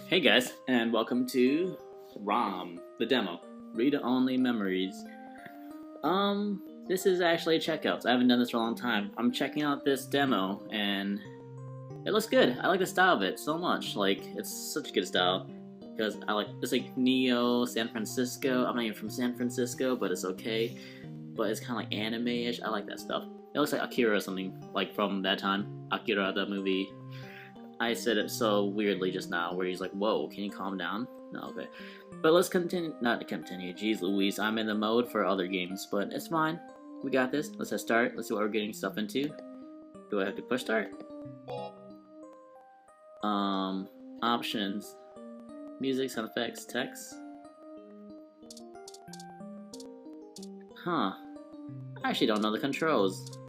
Hey guys, and welcome to ROM, the demo. Read-only memories. This is actually checkouts. I haven't done this for a long time. I'm checking out this demo, and it looks good. I like the style of it so much. Like, it's such a good style. Because it's like Neo, San Francisco. I'm not even from San Francisco, but it's okay. But it's kind of like anime-ish. I like that stuff. It looks like Akira or something, like from that time. Akira, the movie. I said it so weirdly just now, where he's like, whoa, can you calm down? No, okay. But let's continue, not continue, jeez Louise, I'm in the mode for other games, but it's fine. We got this, let's hit start, let's see what we're getting stuff into. Do I have to push start? Options. Music, sound effects, text. Huh. I actually don't know the controls.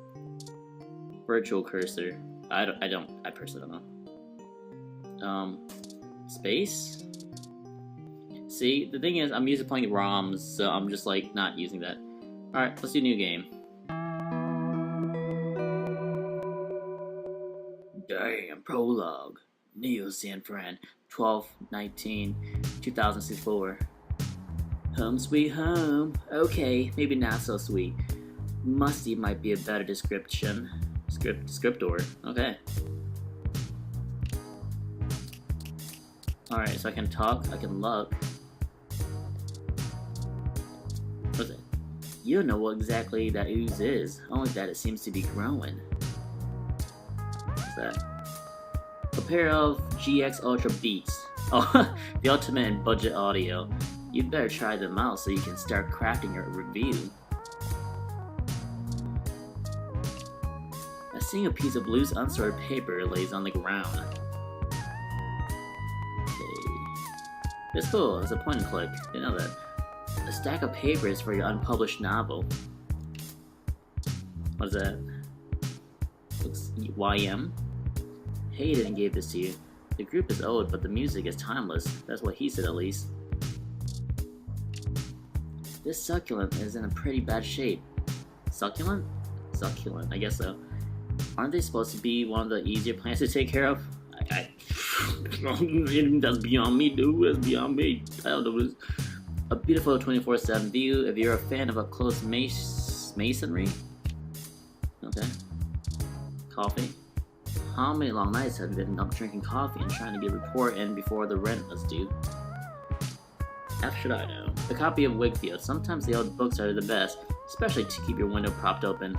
Virtual cursor. I personally don't know. Space? See, the thing is, I'm used to playing ROMs, so I'm just like, not using that. Alright, let's do new game. Damn, prologue. Neo San Fran, 12/19/2064. Home sweet home. Okay, maybe not so sweet. Musty might be a better description. Descriptor. Okay. Alright, so I can talk, I can look. What's it? You don't know what exactly that ooze is, only that it seems to be growing. What's that? A pair of GX Ultra Beats. Oh, the ultimate in budget audio. You'd better try them out so you can start crafting your review. I see a piece of loose unsorted paper lays on the ground. It's cool, it's a point and click. You know that. A stack of papers for your unpublished novel. What is that? Looks YM? Hayden gave this to you. The group is old, but the music is timeless. That's what he said, at least. This succulent is in a pretty bad shape. Succulent? Succulent, I guess so. Aren't they supposed to be one of the easier plants to take care of? That's beyond me, dude. That's beyond me. I don't know what it is. A beautiful 24/7 view if you're a fan of up close masonry. Okay. Coffee. How many long nights have you been up drinking coffee and trying to get a report in before the rent was due? F should I know. A copy of Wakefield. Sometimes the old books are the best, especially to keep your window propped open.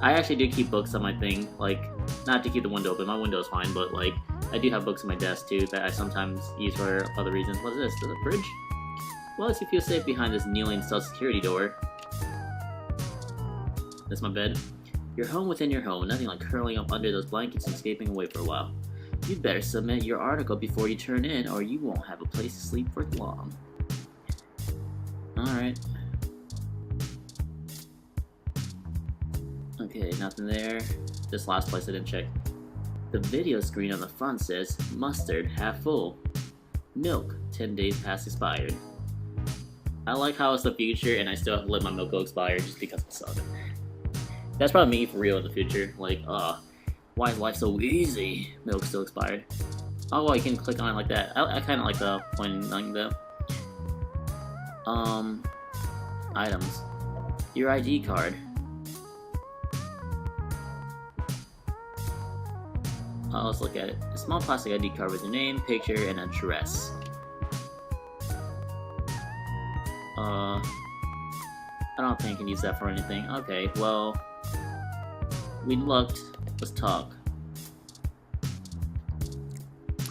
I actually do keep books on my thing, like, not to keep the window open, my window is fine, but like, I do have books on my desk too that I sometimes use for other reasons. What is this? Is it a fridge? Well, lets you feel safe behind this kneeling self-security door. That's my bed. You're home within your home, nothing like curling up under those blankets and escaping away for a while. You'd better submit your article before you turn in, or you won't have a place to sleep for long. Alright. Okay, nothing there. This last place I didn't check. The video screen on the front says, mustard, half full. Milk, 10 days past expired. I like how it's the future and I still have to let my milk go expire just because I saw it. That's probably me for real in the future. Like, why is life so easy? Milk still expired. Oh, well, you can click on it like that. I kind of like the pointing though. Items. Your ID card. Let's look at it. A small plastic ID card with your name, picture, and address. I don't think I can use that for anything. Okay, well, we looked. Let's talk.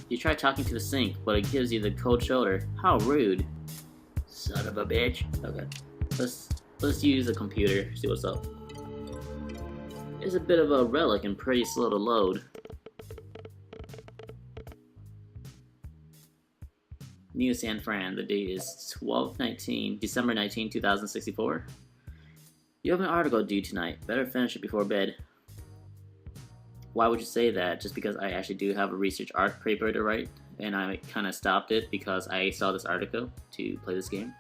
You try talking to the sink, but it gives you the cold shoulder. How rude. Son of a bitch. Okay, let's use a computer, see what's up. It's a bit of a relic and pretty slow to load. Neo San Fran, the date is December 19, 2064. You have an article due tonight. Better finish it before bed. Why would you say that? Just because I actually do have a research art paper to write, and I kind of stopped it because I saw this article to play this game.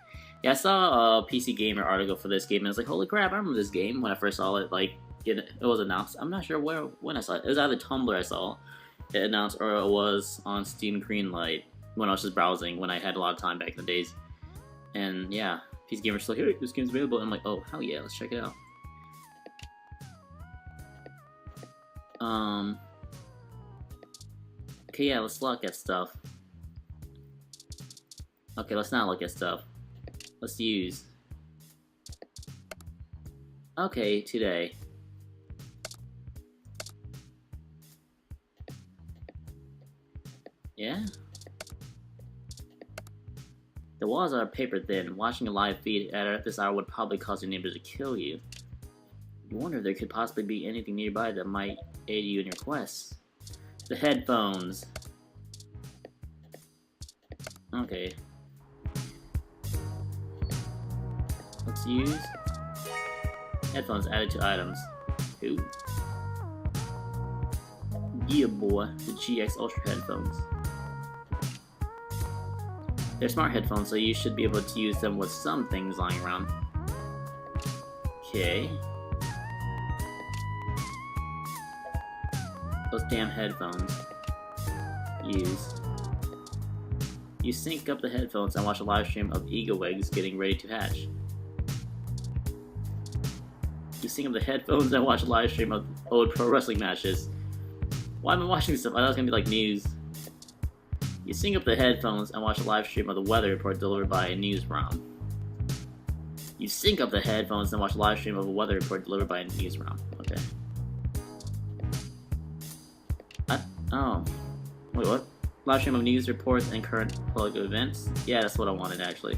Yeah, I saw a PC Gamer article for this game, and I was like, holy crap, I remember this game when I first saw it, like, it was announced. I'm not sure when I saw it. It was either Tumblr I saw, it announced, or it was on Steam Greenlight when I was just browsing when I had a lot of time back in the days. And yeah, PC Gamer's still here. This game's available. And I'm like, oh hell yeah, let's check it out. Okay, yeah, let's look at stuff. Okay, let's not look at stuff. Let's use. Okay, today. Yeah? The walls are paper thin. Watching a live feed at this hour would probably cause your neighbors to kill you. You wonder if there could possibly be anything nearby that might aid you in your quest. The headphones. Okay. Let's use headphones added to items. Ooh. Yeah boy, the GX Ultra headphones. They're smart headphones, so you should be able to use them with some things lying around. Okay. Those damn headphones. Use. You sync up the headphones and watch a live stream of eagle eggs getting ready to hatch. You sync up the headphones and watch a live stream of old pro wrestling matches. Why am I watching this stuff? I thought it was gonna be like news. You sync up the headphones and watch a live stream of the weather report delivered by a news ROM. You sync up the headphones and watch a live stream of a weather report delivered by a news ROM. Okay. Oh. Wait, what? Live stream of news reports and current political events? Yeah, that's what I wanted actually.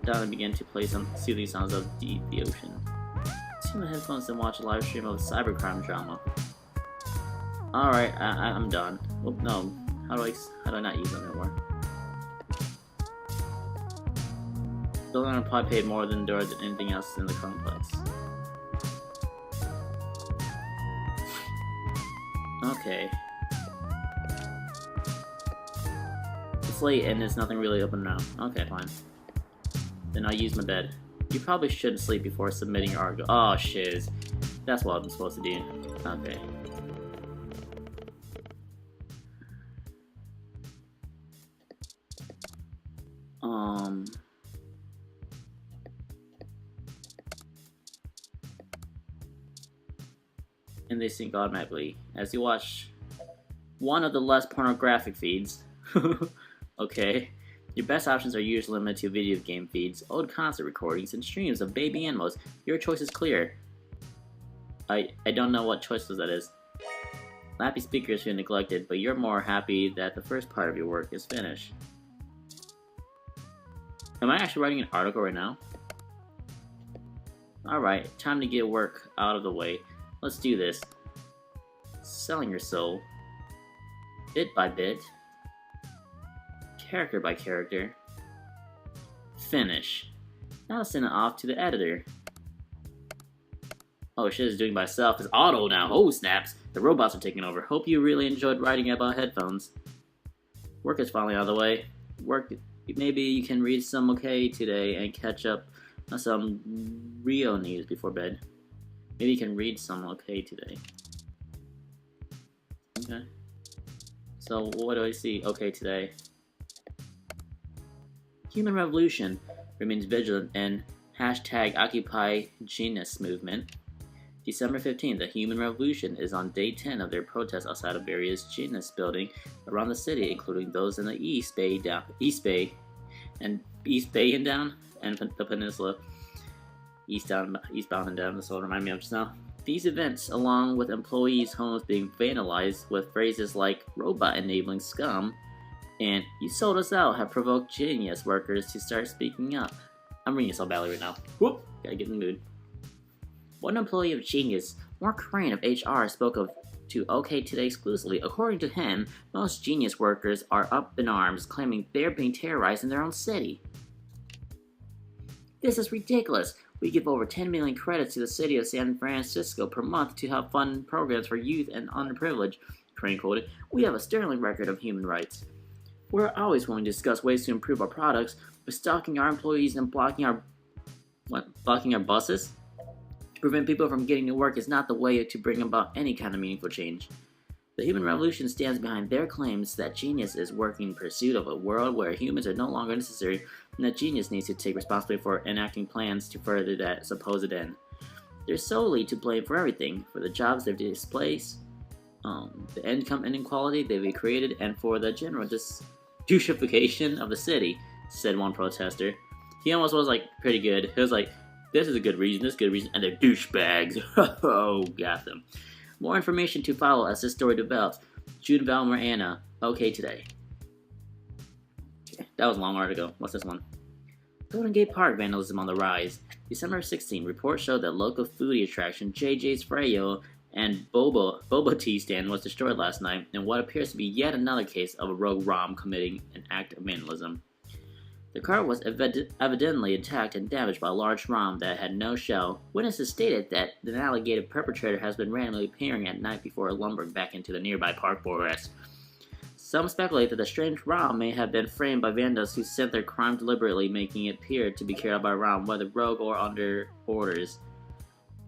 Down and begin to play some soothing sounds of the ocean. Tune the headphones and watch a live stream of the cybercrime drama. Alright, I'm done. Oh, no. How do I not use them anymore? Still gonna probably pay more than there than anything else in the complex. Okay. It's late and there's nothing really open now. Okay, fine. Then I'll use my bed. You probably shouldn't sleep before submitting your article. Oh, shiz. That's what I'm supposed to do. Okay. And they sync automatically as you watch one of the less pornographic feeds. Okay. Your best options are usually limited to video game feeds, old concert recordings, and streams of baby animals. Your choice is clear. I don't know what choices that is. Lappy speakers feel neglected, but you're more happy that the first part of your work is finished. Am I actually writing an article right now? Alright, time to get work out of the way. Let's do this. Selling your soul. Bit by bit. Character by character. Finish. Now send it off to the editor. Oh shit, it's doing by itself. It's auto now. Oh snaps. The robots are taking over. Hope you really enjoyed writing about headphones. Work is finally out of the way. Maybe you can read some okay today and catch up on some real news before bed. Maybe you can read some okay today. Okay. So what do I see okay today? Human Revolution remains vigilant in #Occupy Genius movement. December 15th, the Human Revolution is on day 10 of their protests outside of various Genius buildings around the city, including those in the East Bay and down, and the peninsula. Eastbound and down, this will remind me of just now. These events, along with employees' homes being vandalized with phrases like robot-enabling scum and "you sold us out," have provoked Genius workers to start speaking up. I'm reading so badly right now. Whoop! Gotta get in the mood. One employee of Genius, Mark Crane of HR, spoke to OK Today exclusively. According to him, most Genius workers are up in arms, claiming they're being terrorized in their own city. "This is ridiculous. We give over 10 million credits to the city of San Francisco per month to help fund programs for youth and underprivileged," Crane quoted. "We have a sterling record of human rights. We're always willing to discuss ways to improve our products, but stalking our employees and blocking our buses to prevent people from getting to work is not the way to bring about any kind of meaningful change." The human revolution stands behind their claims that genius is working in pursuit of a world where humans are no longer necessary, and that genius needs to take responsibility for enacting plans to further that supposed end. They're solely to blame for everything, for the jobs they've displaced, the income inequality they've created, and for the general douchification of the city, said one protester. He almost was like pretty good. He was like, this is a good reason, this is a good reason, and they're douchebags. Oh, got them. More information to follow as this story develops. June Valmer Anna, OK Today. Okay, that was a long article. What's this one? Golden Gate Park vandalism on the rise. December 16, reports show that local foodie attraction JJ's Freyo and boba tea stand was destroyed last night in what appears to be yet another case of a rogue ROM committing an act of vandalism. The car was evidently attacked and damaged by a large ROM that had no shell. Witnesses stated that the alleged perpetrator has been randomly appearing at night before lumbering back into the nearby park forest. Some speculate that the strange ROM may have been framed by vandals who sent their crime deliberately, making it appear to be carried out by ROM, whether rogue or under orders.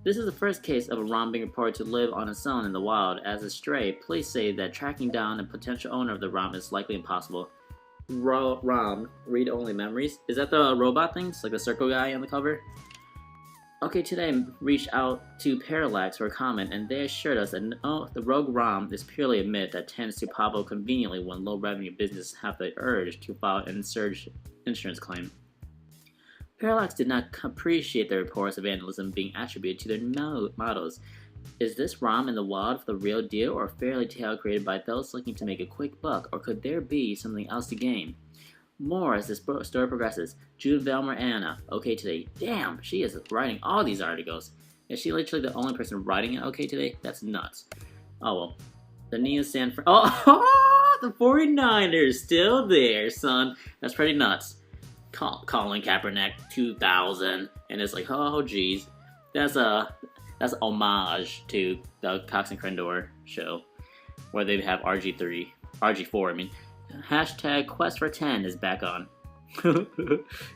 This is the first case of a ROM being reported to live on its own in the wild. As a stray, police say that tracking down a potential owner of the ROM is likely impossible. ROM, read-only memories. Is that the robot things? Like the circle guy on the cover? OK Today reached out to Parallax for a comment, and they assured us that the rogue ROM is purely a myth that tends to pop up conveniently when low-revenue businesses have the urge to file an insurance claim. Parallax did not appreciate the reports of vandalism being attributed to their models. Is this ROM in the wild the real deal, or a fairy tale created by those looking to make a quick buck, or could there be something else to gain? More as this story progresses. June Valmer Anna, OK Today. Damn, she is writing all these articles. Is she literally the only person writing at OK Today? That's nuts. Oh well. The Neo San Fran. Oh, the 49ers still there, son. That's pretty nuts. Colin Kaepernick 2000, and it's like, oh geez, that's homage to the Cox and Crendor show, where they have RG4. I mean, hashtag Quest for 10 is back on.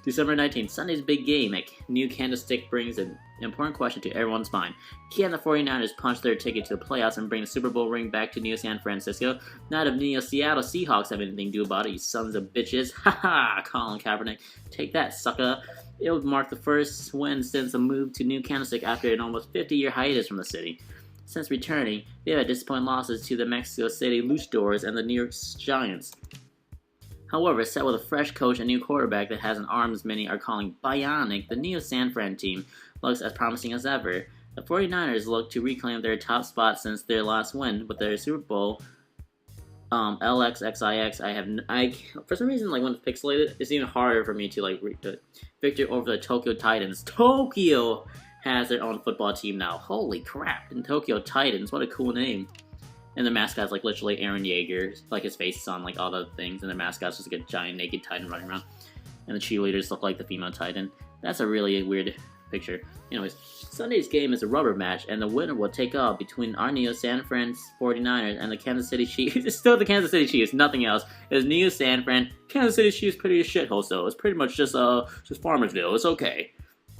December 19th, Sunday's big game at New Candlestick brings an important question to everyone's mind. Can the 49ers punch their ticket to the playoffs and bring the Super Bowl ring back to Neo San Francisco? Not if Neo Seattle Seahawks have anything to do about it, you sons of bitches. Haha, Colin Kaepernick. Take that, sucker. It would mark the first win since the move to New Candlestick after an almost 50-year hiatus from the city. Since returning, they've had disappointing losses to the Mexico City Luchadors and the New York Giants. However, set with a fresh coach and new quarterback that has an arm as many are calling bionic, the Neo San Fran team looks as promising as ever. The 49ers look to reclaim their top spot since their last win with their Super Bowl LXXIX. For some reason, like when it's pixelated, it's even harder for me to like read the victory over the Tokyo Titans. Tokyo has their own football team now. Holy crap! And Tokyo Titans, what a cool name. And the mascot's like literally Aaron Yeager, like his face is on like all the things, and the mascot's just like a giant naked Titan running around. And the cheerleaders look like the female Titan. That's a really weird picture. Anyways, Sunday's game is a rubber match, and the winner will take off between our Neo San Fran 49ers and the Kansas City Chiefs. It's still the Kansas City Chiefs, nothing else. It's Neo San Fran. Kansas City Chiefs pretty a shithole, so it's pretty much just Farmersville. It's okay.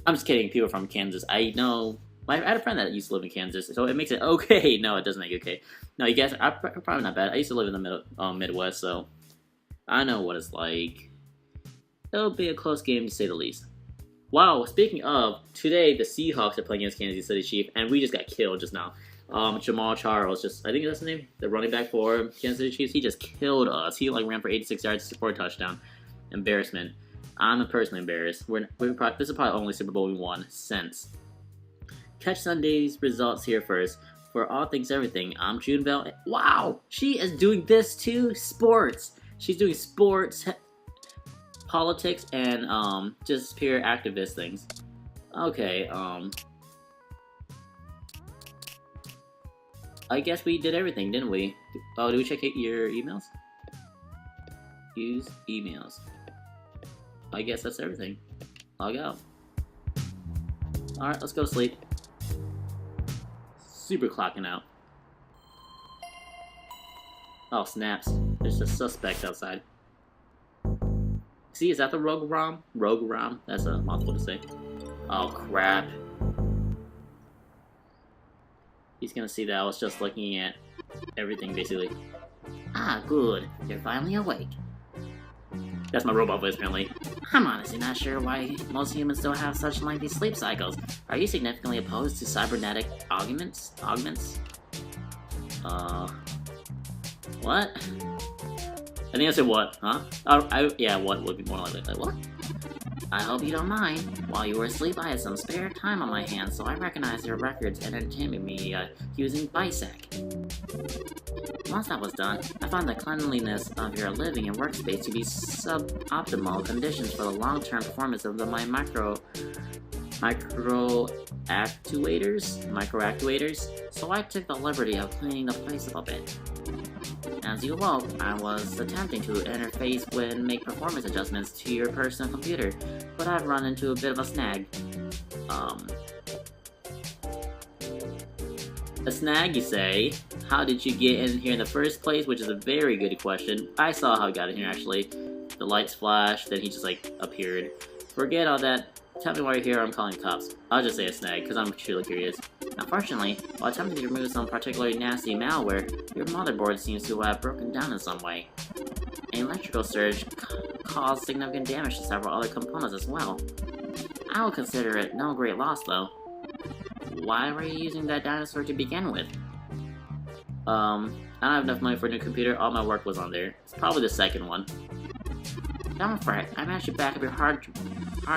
I'm just kidding. People from Kansas, I know. I had a friend that used to live in Kansas, so it makes it okay. No, it doesn't make it okay. No, you guys, I'm probably not bad. I used to live in the Midwest, so I know what it's like. It'll be a close game, to say the least. Wow, speaking of, today the Seahawks are playing against Kansas City Chiefs, and we just got killed just now. Jamal Charles, I think that's the name, the running back for Kansas City Chiefs, he just killed us. He ran for 86 yards for a touchdown. Embarrassment. I'm personally embarrassed. This is probably the only Super Bowl we won since. Catch Sunday's results here first. For all things everything, I'm June Bell. Wow, she is doing this too. Sports. She's doing sports, politics, and just pure activist things. Okay. I guess we did everything, didn't we? Oh, did we check your emails? Use emails. I guess that's everything. Log out. Alright, let's go to sleep. Super clocking out. Oh, snaps. There's a suspect outside. See, is that the Rogue ROM? Rogue ROM? That's a mouthful to say. Oh, crap. He's gonna see that I was just looking at everything, basically. Ah, good. You're finally awake. That's my robot voice, apparently. I'm honestly not sure why most humans don't have such lengthy sleep cycles. Are you significantly opposed to cybernetic augments? What? I think I said what, huh? Yeah, what would be more likely. Like, what? I hope you don't mind. While you were asleep, I had some spare time on my hands, so I recognized your records and entertainment media using Bisec. Once that was done, I found the cleanliness of your living and workspace to be suboptimal conditions for the long-term performance of my micro actuators, so I took the liberty of cleaning the place up a bit. As you awoke, I was attempting to interface and make performance adjustments to your personal computer, but I've run into a bit of a snag. A snag, you say? How did you get in here in the first place? Which is a very good question. I saw how he got in here, actually. The lights flashed, then he just, like, appeared. Forget all that. Tell me why you're here, I'm calling cops. I'll just say a snag, because I'm truly curious. Unfortunately, while attempting to remove some particularly nasty malware, your motherboard seems to have broken down in some way. An electrical surge caused significant damage to several other components as well. I would consider it no great loss, though. Why were you using that dinosaur to begin with? I don't have enough money for a new computer, all my work was on there. It's probably the second one. Don't fret, I managed to back up your hard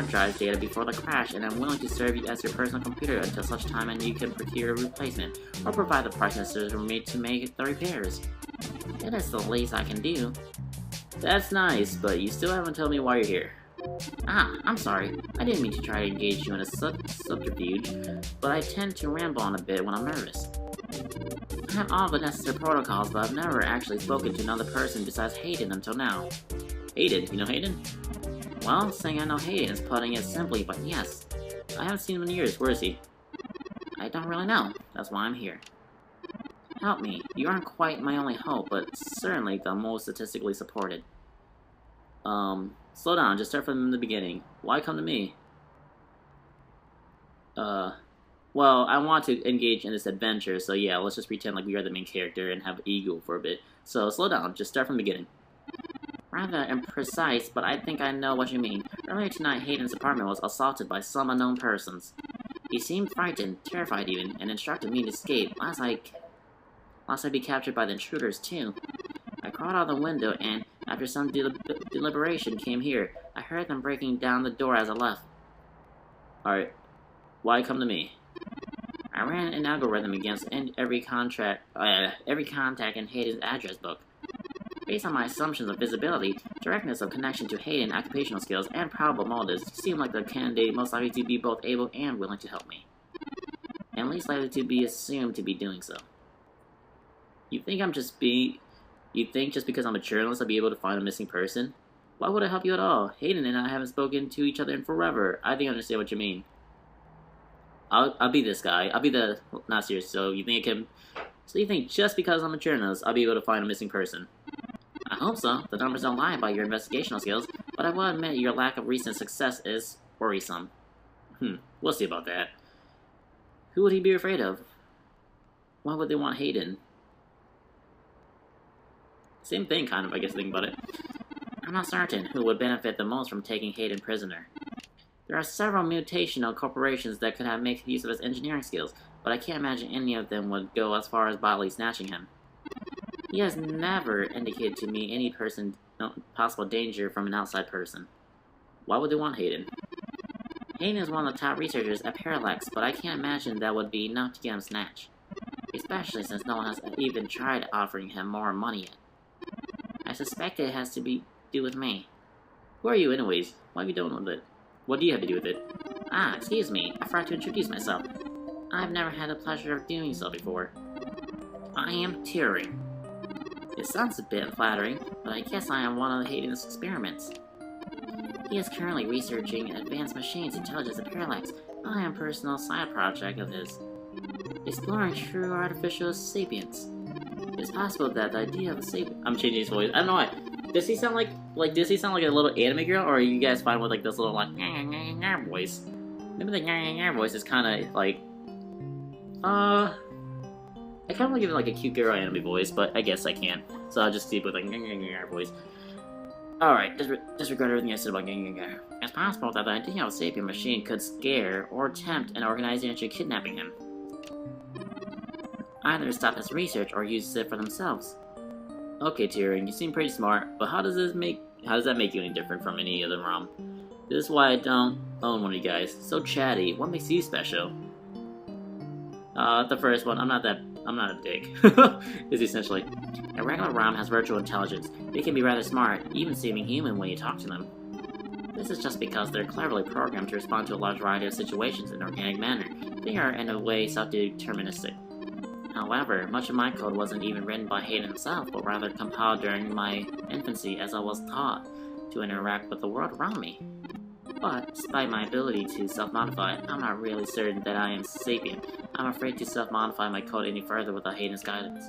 drive data before the crash, and I'm willing to serve you as your personal computer until such time and you can procure a replacement, or provide the parts necessary for me to make the repairs. It is the least I can do. That's nice, but you still haven't told me why you're here. Ah, I'm sorry. I didn't mean to try to engage you in a subterfuge, but I tend to ramble on a bit when I'm nervous. I have all the necessary protocols, but I've never actually spoken to another person besides Hayden until now. Hayden? You know Hayden? Well, saying I know Hayden is putting it simply, but yes. I haven't seen him in years. Where is he? I don't really know. That's why I'm here. Help me. You aren't quite my only hope, but certainly the most statistically supported. Slow down. Just start from the beginning. Why come to me? Well, I want to engage in this adventure, so yeah, let's just pretend like we are the main character and have ego for a bit. So, slow down. Just start from the beginning. Rather imprecise, but I think I know what you mean. Earlier tonight, Hayden's apartment was assaulted by some unknown persons. He seemed frightened, terrified even, and instructed me to escape, lest I be captured by the intruders too. I crawled out the window and, after some deliberation, came here. I heard them breaking down the door as I left. Alright. Why come to me? I ran an algorithm against every contact in Hayden's address book. Based on my assumptions of visibility, directness of connection to Hayden, occupational skills, and probable motives, you seem like the candidate most likely to be both able and willing to help me. And least likely to be assumed to be doing so. You think just because I'm a journalist I'll be able to find a missing person? Why would it help you at all? Hayden and I haven't spoken to each other in forever. I think I understand what you mean. I'll be this guy. I'll be the... Not serious, so you think just because I'm a journalist I'll be able to find a missing person? I hope so. The numbers don't lie about your investigational skills, but I will admit your lack of recent success is worrisome. We'll see about that. Who would he be afraid of? Why would they want Hayden? Same thing, kind of, I guess, thinking about it. I'm not certain who would benefit the most from taking Hayden prisoner. There are several mutational corporations that could have made use of his engineering skills, but I can't imagine any of them would go as far as bodily snatching him. He has never indicated to me any possible danger from an outside person. Why would they want Hayden? Hayden is one of the top researchers at Parallax, but I can't imagine that would be enough to get him snatched. Especially since no one has even tried offering him more money yet. I suspect it has to do with me. Who are you anyways? Why have you done with it? What do you have to do with it? Ah, excuse me, I forgot to introduce myself. I've never had the pleasure of doing so before. I am Turing. It sounds a bit flattering, but I guess I am one of Hayden's experiments. He is currently researching advanced machines intelligence at Parallax. I am a personal side project of his. Exploring true artificial sapience. It's possible that the idea of a sapient... I'm changing his voice. I don't know why. Does he sound like a little anime girl, or are you guys fine with like this little like voice? Maybe the voice is kind of like, I kind of want to give it like a cute girl anime voice, but I guess I can't. So I'll just keep with like voice. Alright, disregard everything I said about It's possible that the idea of a sapient machine could scare or tempt an organization into kidnapping him. Either stop his research or use it for themselves. Okay, Turing, you seem pretty smart, but how does that make you any different from any other ROM? This is why I don't own one of you guys. So chatty. What makes you special? The first one, I'm not a dick. Is essentially. A regular ROM has virtual intelligence. They can be rather smart, even seeming human when you talk to them. This is just because they're cleverly programmed to respond to a large variety of situations in an organic manner. They are, in a way, self-deterministic. However, much of my code wasn't even written by Hayden himself, but rather compiled during my infancy as I was taught to interact with the world around me. But, despite my ability to self-modify, I'm not really certain that I am sapient. I'm afraid to self-modify my code any further without Hayden's guidance.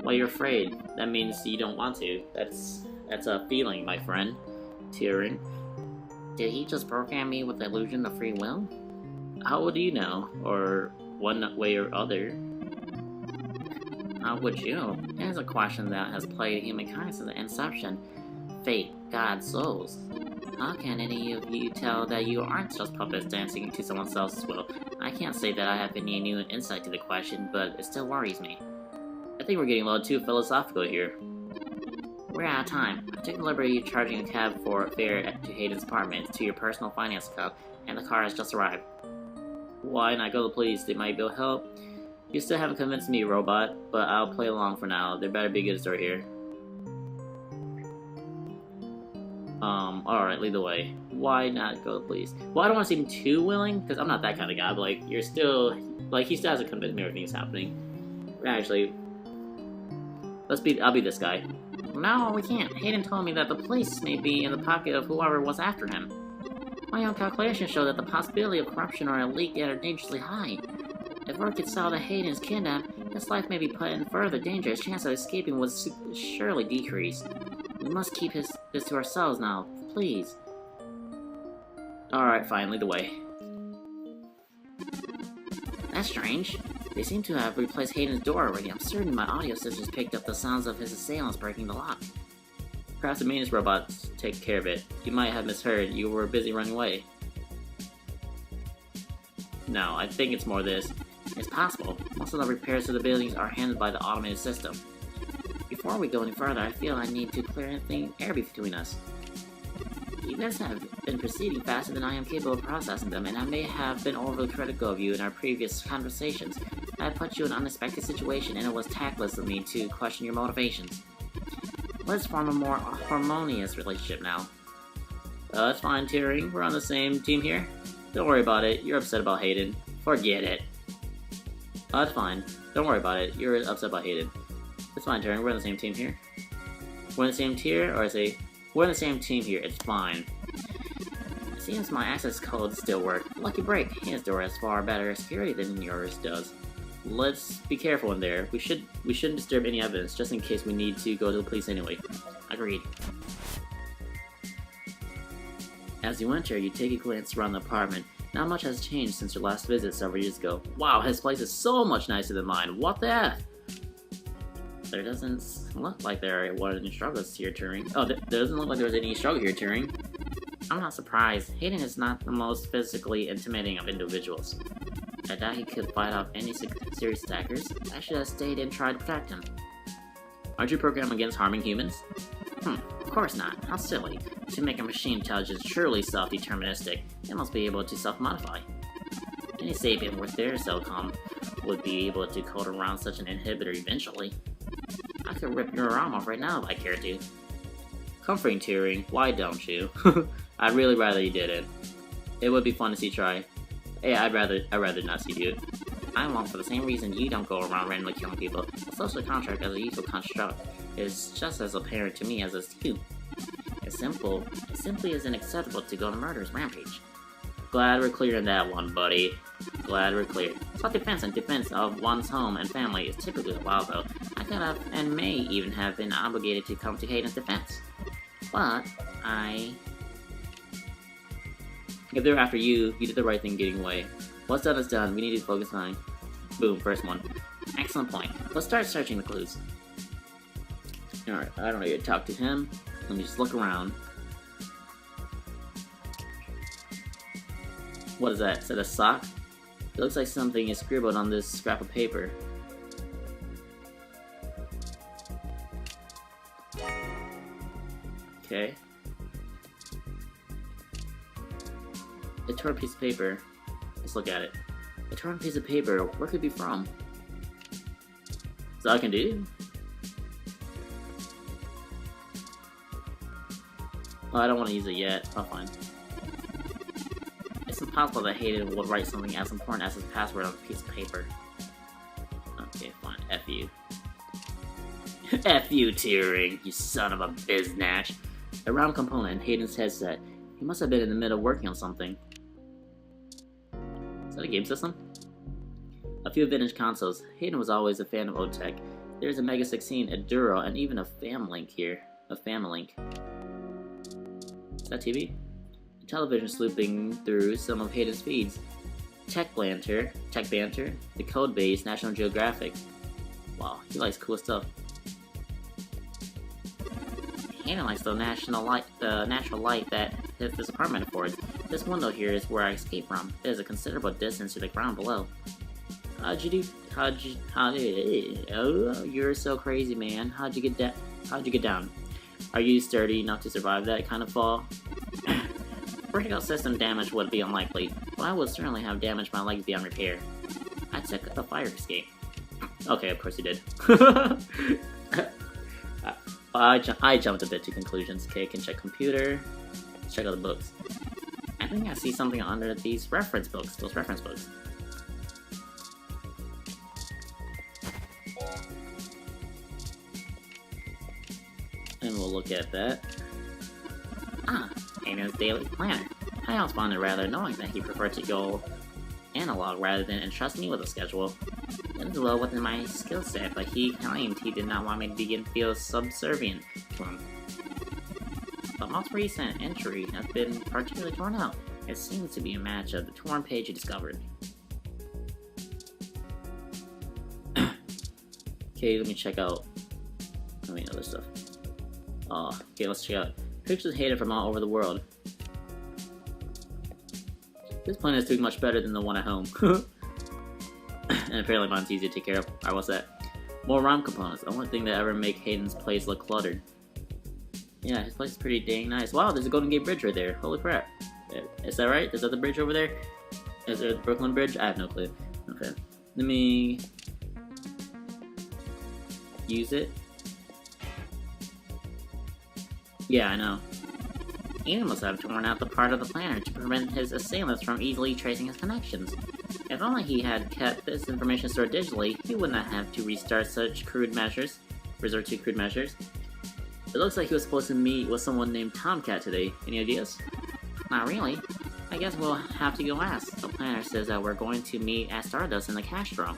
Well, you're afraid. That means you don't want to. That's a feeling, my friend. Turing. Did he just program me with the illusion of free will? How would you know? Or one way or other? How would you? Here's a question that has plagued humankind since the inception. Fate, God, souls. How can any of you tell that you aren't just puppets dancing to someone else's will? I can't say that I have any new insight to the question, but it still worries me. I think we're getting a little too philosophical here. We're out of time. I took the liberty of charging a cab for a fare to Hayden's apartment to your personal finance account, and the car has just arrived. Why not go to the police? They might be able to help. You still haven't convinced me, robot, but I'll play along for now. There better be a good story here. Alright, lead the way. Why not go to the police? Well, I don't want to seem too willing, because I'm not that kind of guy, but like, you're still, like, he still hasn't convinced me everything's happening. Actually, I'll be this guy. No, we can't. Hayden told me that the police may be in the pocket of whoever was after him. My own calculations show that the possibility of corruption or a leak are dangerously high. If word gets out that Hayden is kidnapped, his life may be put in further danger. His chance of escaping would surely decrease. We must keep this to ourselves now, please. Alright, fine, lead the way. That's strange. They seem to have replaced Hayden's door already. I'm certain my audio systems picked up the sounds of his assailants breaking the lock. Perhaps the maintenance robots take care of it. You might have misheard. You were busy running away. No, I think it's more this. It's possible. Most of the repairs to the buildings are handled by the automated system. Before we go any further, I feel I need to clear air between us. Events have been proceeding faster than I am capable of processing them, and I may have been overly critical of you in our previous conversations. I put you in an unexpected situation, and it was tactless of me to question your motivations. Let's form a more harmonious relationship now. It's fine, Turing. We're on the same team here. Don't worry about it. You're upset about Hayden. Forget it. It's fine. Don't worry about it. You're upset about Hayden. It's fine, Turing. We're on the same team here. We're on the same tier, or I say, we're on the same team here. It's fine. It seems my access codes still work. Lucky break. His door has far better security than yours does. Let's be careful in there. We shouldn't disturb any evidence, just in case we need to go to the police anyway. Agreed. As you enter, you take a glance around the apartment. Not much has changed since your last visit several years ago. Wow, his place is so much nicer than mine. What the F? There doesn't look like there were any struggles here, Turing. Oh, there doesn't look like there was any struggle here, Turing. I'm not surprised. Hayden is not the most physically intimidating of individuals. I doubt he could fight off any serious attackers. I should have stayed and tried to protect him. Aren't you programmed against harming humans? Of course not. How silly. To make a machine intelligence truly self-deterministic, it must be able to self-modify. Any sapient worth their Cellcom would be able to code around such an inhibitor eventually. I could rip your arm off right now if I cared to. Comforting, Turing. Why don't you? I'd really rather you didn't. It would be fun to see you try. Hey, I'd rather not see you do it. I won't, for the same reason you don't go around randomly killing people. A social contract as a useful construct is just as apparent to me as is to you. It simply isn't acceptable to go on a murderous rampage. Glad we're clear on that one, buddy. Glad we're clear. Self-defense and defense of one's home and family is typically allowed, though. I could have, and may even have been obligated to come to Hayden's defense. But, If they're after you, you did the right thing getting away. What's done is done. We need to focus on... Boom, first one. Excellent. Excellent point. Let's start searching the clues. Alright, I don't need to talk to him. Let me just look around. What is that? Is that a sock? It looks like something is scribbled on this scrap of paper. Okay. A torn piece of paper. Let's look at it. A torn piece of paper. Where could it be from? Is that all I can do? Oh, I don't want to use it yet. Oh, fine. It's impossible that Hayden would write something as important as his password on a piece of paper. Okay, fine. F you. F you, Turing, you son of a biznatch. A ROM component in Hayden's headset. He must have been in the middle of working on something. Is that a game system? A few vintage consoles. Hayden was always a fan of old tech. There's a Mega 16, a Duro, and even a Famlink here. A Famlink. Is that TV? A television slooping through some of Hayden's feeds. Tech Banter, The Code Base, National Geographic. Wow, he likes cool stuff. Hayden likes the natural light that this apartment affords. This window here is where I escaped from. There's a considerable distance to the ground below. Oh, you're so crazy, man. How'd you get down? Are you sturdy enough to survive that kind of fall? Vertical system damage would be unlikely, but I would certainly have damaged my legs beyond repair. I took a fire escape. Okay, of course you did. I jumped a bit to conclusions. Okay, can check computer. Let's check out the books. I think I see something under these reference books. Those reference books. And we'll look at that. Ah, Hayden's daily planner. I always found it rather annoying that he preferred to go analog rather than entrust me with a schedule. It is well within my skill set, but he claimed he did not want me to feel subservient to him. The most recent entry has been particularly torn out. It seems to be a match of the torn page he discovered. Okay, let me check out other stuff. Okay, let's check out pictures of Hayden from all over the world. This planet is doing much better than the one at home. And apparently mine's easy to take care of. Alright, what's that? More ROM components. The only thing that ever make Hayden's place look cluttered. Yeah, his place is pretty dang nice. Wow, there's a Golden Gate Bridge right there. Holy crap. Is that right? Is that the bridge over there? Is there the Brooklyn Bridge? I have no clue. Okay. Let me use it. Yeah, I know. Hayden must have torn out the part of the planner to prevent his assailants from easily tracing his connections. If only he had kept this information stored digitally, he would not have to resort to crude measures. It looks like he was supposed to meet with someone named Tomcat today. Any ideas? Not really. I guess we'll have to go ask. The planner says that we're going to meet at Stardust in the cash draw.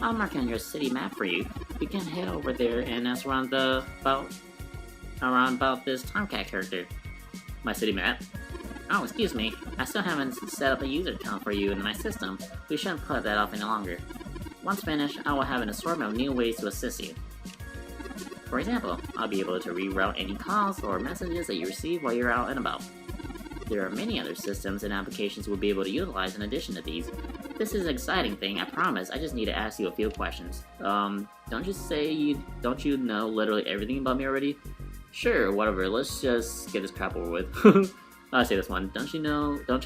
I'll mark on your city map for you. We can head over there and ask around about this Tomcat character. My city map? Oh, excuse me. I still haven't set up a user account for you in my system. We shouldn't put that off any longer. Once finished, I will have an assortment of new ways to assist you. For example, I'll be able to reroute any calls or messages that you receive while you're out and about. There are many other systems and applications we'll be able to utilize in addition to these. This is an exciting thing, I promise. I just need to ask you a few questions. Don't you know literally everything about me already? Sure, whatever, let's just get this crap over with. I'll say this one. Don't you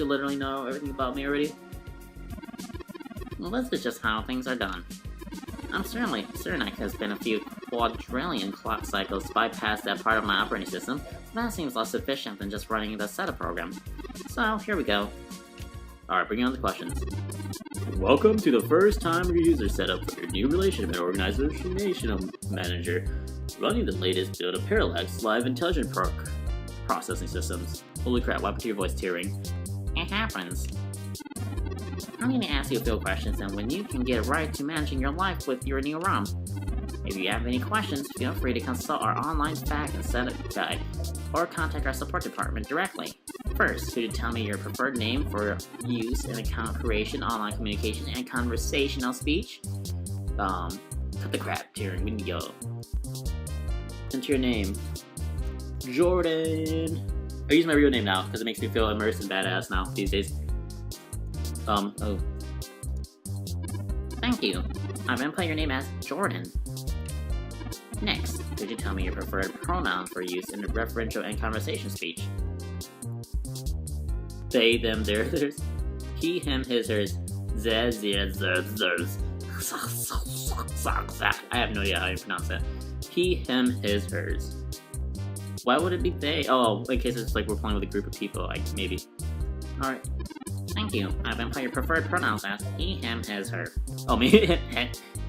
literally know everything about me already? Well, this is just how things are done. I'm certainly certain I could spend a few quadrillion clock cycles to bypass that part of my operating system, but that seems less efficient than just running the setup program. So, here we go. Alright, bring on the questions. Welcome to the first time your user setup for your new relationship and organization manager, running the latest build of Parallax Live Intelligent Processing Systems. Holy crap, what happened to your voice, Turing? It happens. I'm going to ask you a few questions, and when you can get right to managing your life with your new ROM. If you have any questions, feel free to consult our online fact and setup guide, or contact our support department directly. First, could you tell me your preferred name for use in account creation, online communication, and conversational speech? Cut the crap, Tyrion. We need to go. Enter your name. Jordan. I use my real name now because it makes me feel immersed and badass now these days. Oh. Thank you. I'm gonna play your name as Jordan. Next, could you tell me your preferred pronoun for use in a referential and conversation speech? They, them, their, theirs. He, him, his, hers. Zez, zez, zers, zers. I have no idea how you pronounce that. He, him, his, hers. Why would it be they? Oh, in case it's like we're playing with a group of people, like maybe. Alright. Thank you. I've been playing your preferred pronouns as he, him, his, her. Oh, me?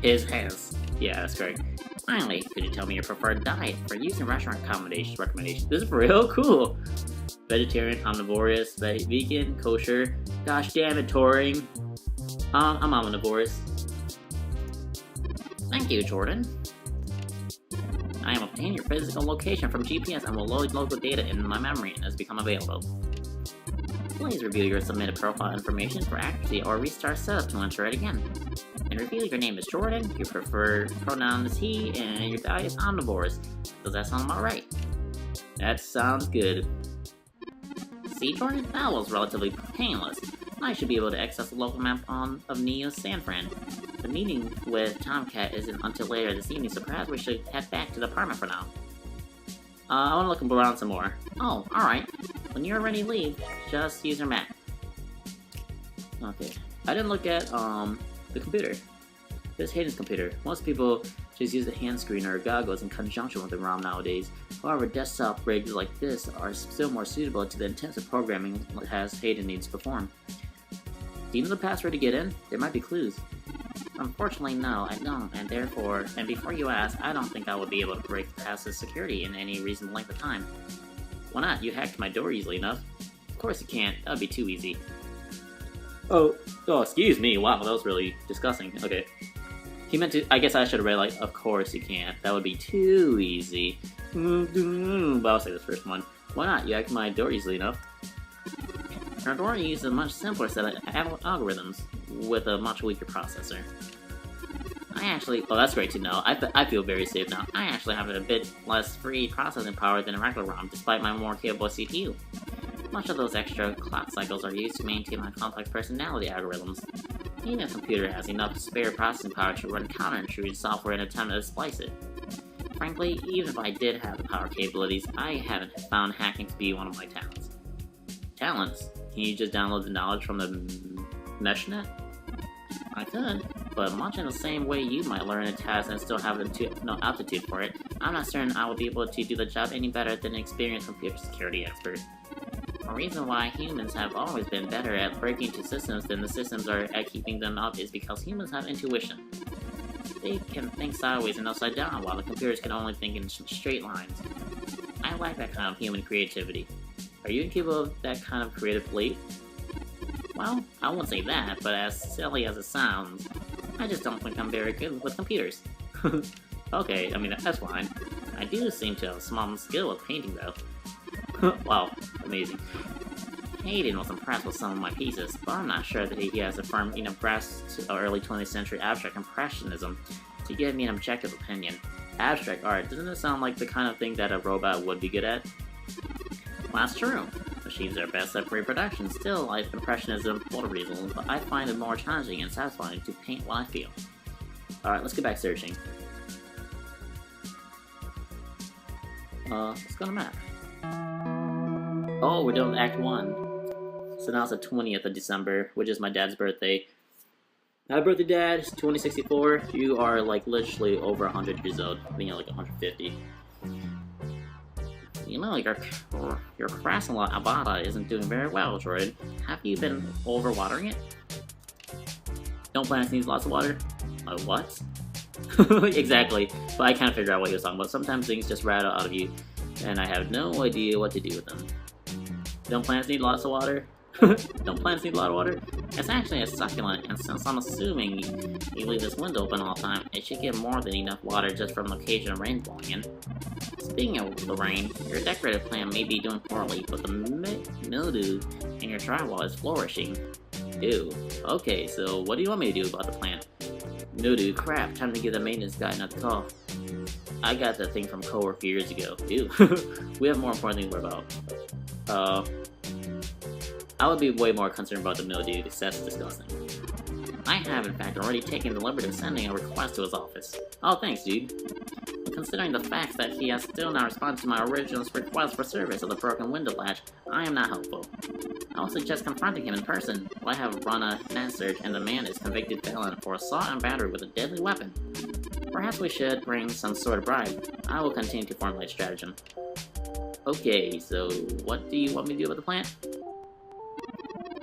His, his. Yeah, that's correct. Finally, could you tell me your preferred diet for use in restaurant recommendations? This is real cool. Vegetarian, omnivorous, vegan, kosher. Gosh damn it, Touring. I'm omnivorous. Thank you, Jordan. I am obtaining your physical location from GPS and will load local data in my memory as become available. Please review your submitted profile information for accuracy or restart setup to enter it again. And reveal your name is Jordan, your preferred pronoun is he, and your diet is omnivorous. Does that sound about right? That sounds good. See, Jordan? That was relatively painless. I should be able to access the local map of Neo's San Fran. The meeting with Tomcat isn't until later this evening, so perhaps we should head back to the apartment for now. I want to look around some more. Oh, alright. When you're ready to leave, just use your map. Okay. I didn't look at, the computer. This Hayden's computer. Most people just use a hand screen or goggles in conjunction with the ROM nowadays. However, desktop rigs like this are still more suitable to the intensive programming as Hayden needs to perform. Do you know the password to get in? There might be clues. Unfortunately, no, I don't, and before you ask, I don't think I would be able to break past the security in any reasonable length of time. Why not? You hacked my door easily enough. Of course you can't. That would be too easy. Oh, excuse me. Wow, that was really disgusting. Okay. He meant to. I guess I should have read, like, of course you can't. That would be too easy. But I'll say this first one. Why not? You hacked my door easily enough. Our door uses a much simpler set of algorithms with a much weaker processor. Oh, that's great to know. I feel very safe now. I actually have a bit less free processing power than a regular ROM, despite my more capable CPU. Much of those extra clock cycles are used to maintain my complex personality algorithms. Even a computer has enough spare processing power to run counterintuitive software in an attempt to splice it. Frankly, even if I did have the power capabilities, I haven't found hacking to be one of my talents. Talents? Can you just download the knowledge from the meshnet? I could, but much in the same way you might learn a task and still have no aptitude for it, I'm not certain I will be able to do the job any better than an experienced computer security expert. A reason why humans have always been better at breaking into systems than the systems are at keeping them up is because humans have intuition. They can think sideways and upside down, while the computers can only think in straight lines. I lack that kind of human creativity. Are you capable of that kind of creative leap? Well, I won't say that, but as silly as it sounds, I just don't think I'm very good with computers. Okay, I mean, that's fine. I do seem to have a small skill with painting, though. Wow, amazing. Hayden was impressed with some of my pieces, but I'm not sure that he has a firm enough grasp to early 20th century abstract impressionism to give me an objective opinion. Abstract art, doesn't it sound like the kind of thing that a robot would be good at? Well, that's true. Machines are best at reproduction. Still, like Impressionism for reasons, but I find it more challenging and satisfying to paint what I feel. Alright, let's get back searching. Let's go to map. Oh, we're doing Act 1. So now it's the 20th of December, which is my dad's birthday. Happy birthday, Dad. It's 2064. You are, like, literally over 100 years old. I think you're like 150. You know, your Crassula Avada isn't doing very well, Jordan. Have you been overwatering it? Don't plants need lots of water? What? Exactly. But I can't figure out what he was talking about. Sometimes things just rattle out of you, and I have no idea what to do with them. Don't plants need lots of water? Don't plants need a lot of water? It's actually a succulent, and since I'm assuming you leave this window open all the time, it should get more than enough water just from the occasional rain blowing in. Speaking of the rain, your decorative plant may be doing poorly, but the mildew in your drywall is flourishing. Ew. Okay, so what do you want me to do about the plant? No dude, crap, time to give the maintenance guy another call. I got that thing from coworker years ago. Ew. We have more important things to worry about. I would be way more concerned about the mildew, that's disgusting. I have, in fact, already taken the liberty of sending a request to his office. Oh, thanks, dude. But considering the fact that he has still not responded to my original request for service of the broken window latch, I am not hopeful. I would suggest confronting him in person. I have run a net search, and the man is convicted felon for assault and battery with a deadly weapon. Perhaps we should bring some sort of bribe. I will continue to formulate stratagem. Okay, so what do you want me to do with the plant?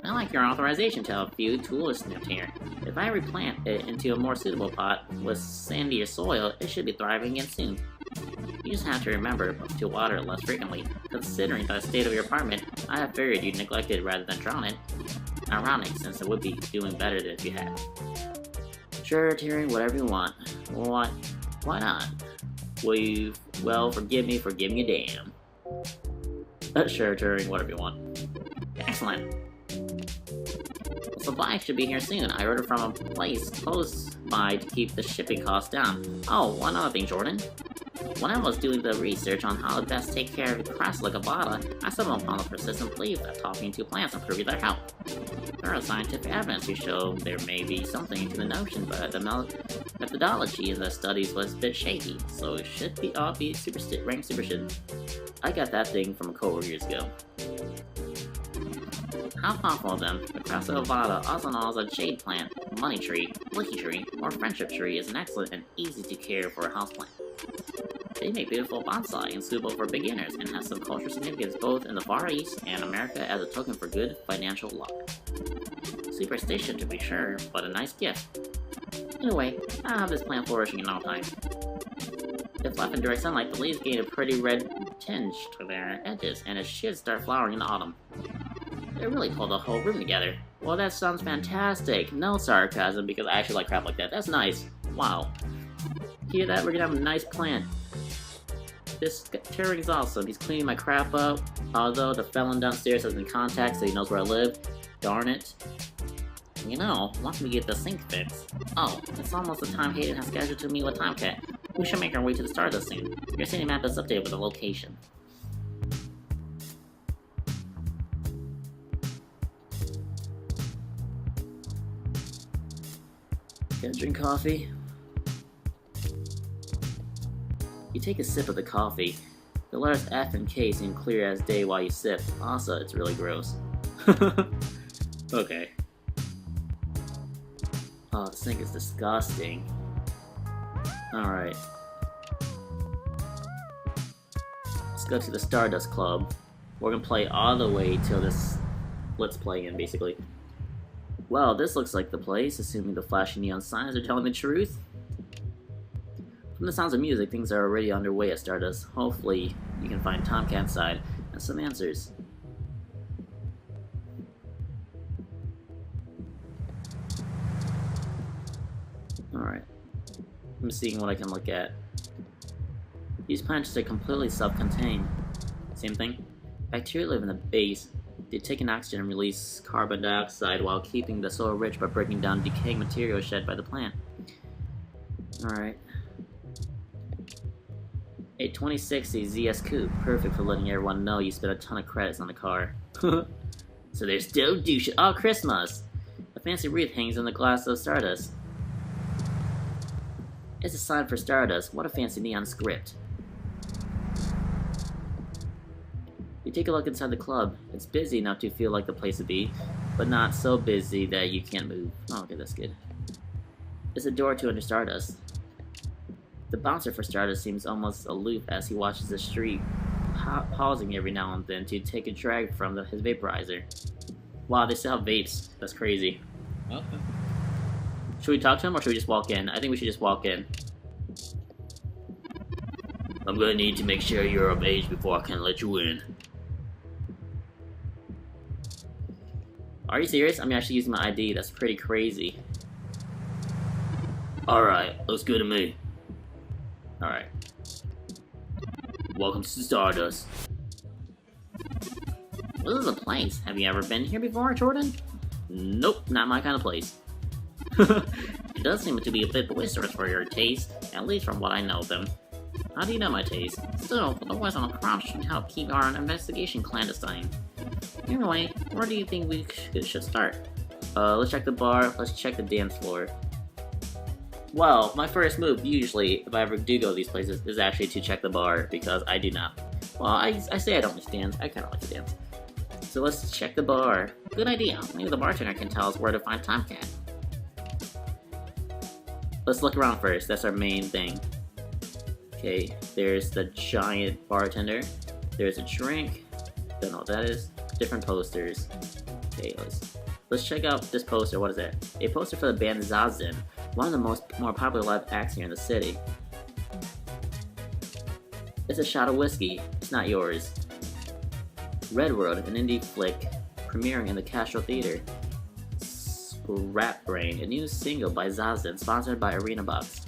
I like your authorization to have a few tools snipped here. If I replant it into a more suitable pot with sandier soil, it should be thriving again soon. You just have to remember to water it less frequently. Considering the state of your apartment, I have figured you'd neglect it rather than drown it. Ironic, since it would be doing better than if you had. Sure, Tyrion, whatever you want. Why not? Well, forgive me for giving a damn. Sure, Tyrion, whatever you want. Excellent. Supplies should be here soon. I ordered from a place close by to keep the shipping costs down. Oh, one other thing, Jordan. When I was doing the research on how to best take care of Crassilogabata, I stumbled upon the persistent belief that talking to plants improves their health. There is scientific evidence to show there may be something to the notion, but the methodology in the studies was a bit shaky, so it should be all be ranked superstition. I got that thing from a coworker years ago. How thoughtful of them. The Crassilogabata, also known as a jade plant, money tree, lucky tree, or friendship tree, is an excellent and easy to care for houseplant. They make beautiful bonsai and suitable for beginners and have some cultural significance both in the Far East and America as a token for good financial luck. Superstition to be sure, but a nice gift. Anyway, I'll have this plant flourishing in no time. If left in direct sunlight, the leaves gain a pretty red tinge to their edges, and it should start flowering in the autumn. They really pulled the whole room together. Well, that sounds fantastic. No sarcasm, because I actually like crap like that. That's nice. Wow. Hear that? We're gonna have a nice plant. This Turing's awesome. He's cleaning my crap up. Although the felon downstairs has been contacted, so he knows where I live. Darn it. You know, want me to get the sink fixed. Oh, it's almost the time Hayden has scheduled to meet with Tomcat. We should make our way to the Stardust soon. Your city map is updated with the location. Gonna drink coffee? You take a sip of the coffee. The letters F and K seem clear as day while you sip. Also, it's really gross. Okay. Oh, this thing is disgusting. Alright. Let's go to the Stardust Club. We're gonna play all the way till this Let's Play in, basically. Well, this looks like the place, assuming the flashing neon signs are telling the truth. From the sounds of music, things are already underway at Stardust. Hopefully, you can find Tomcat inside and some answers. Alright. I'm seeing what I can look at. These plants are completely self-contained. Same thing. Bacteria live in the base. They take in oxygen and release carbon dioxide while keeping the soil rich by breaking down decaying material shed by the plant. Alright. A 2060 ZS Coupe, perfect for letting everyone know you spent a ton of credits on the car. So there's still douche. Oh, Christmas! A fancy wreath hangs in the glass of Stardust. It's a sign for Stardust. What a fancy neon script. You take a look inside the club. It's busy enough to feel like the place to be, but not so busy that you can't move. Oh, okay, that's good. There's a door to under Stardust. The bouncer for Stardust seems almost aloof as he watches the street, pausing every now and then to take a drag from his vaporizer. Wow, they still have vapes. That's crazy. Okay. Should we talk to him or should we just walk in? I think we should just walk in. I'm gonna need to make sure you're of age before I can let you in. Are you serious? I'm actually using my ID. That's pretty crazy. Alright, looks good to me. Alright. Welcome to Stardust. This is a place. Have you ever been here before, Jordan? Nope, not my kind of place. It does seem to be a bit boisterous for your taste, at least from what I know of them. How do you know my taste? Still, the boys on the prom should help keep our investigation clandestine. Anyway, where do you think we should start? Let's check the bar, let's check the dance floor. Well, my first move, usually, if I ever do go to these places, is actually to check the bar, because I do not. Well, I say I don't like to dance, I kinda like to dance. So let's check the bar. Good idea. Maybe the bartender can tell us where to find Tomcat. Let's look around first, that's our main thing. Okay, there's the giant bartender. There's a drink. Don't know what that is. Different posters. Okay, let's check out this poster. What is that? A poster for the band Zazen, one of the more popular live acts here in the city. It's a shot of whiskey. It's not yours. Red World, an indie flick premiering in the Castro Theater. Scrap Brain, a new single by Zazen, sponsored by Arena Box.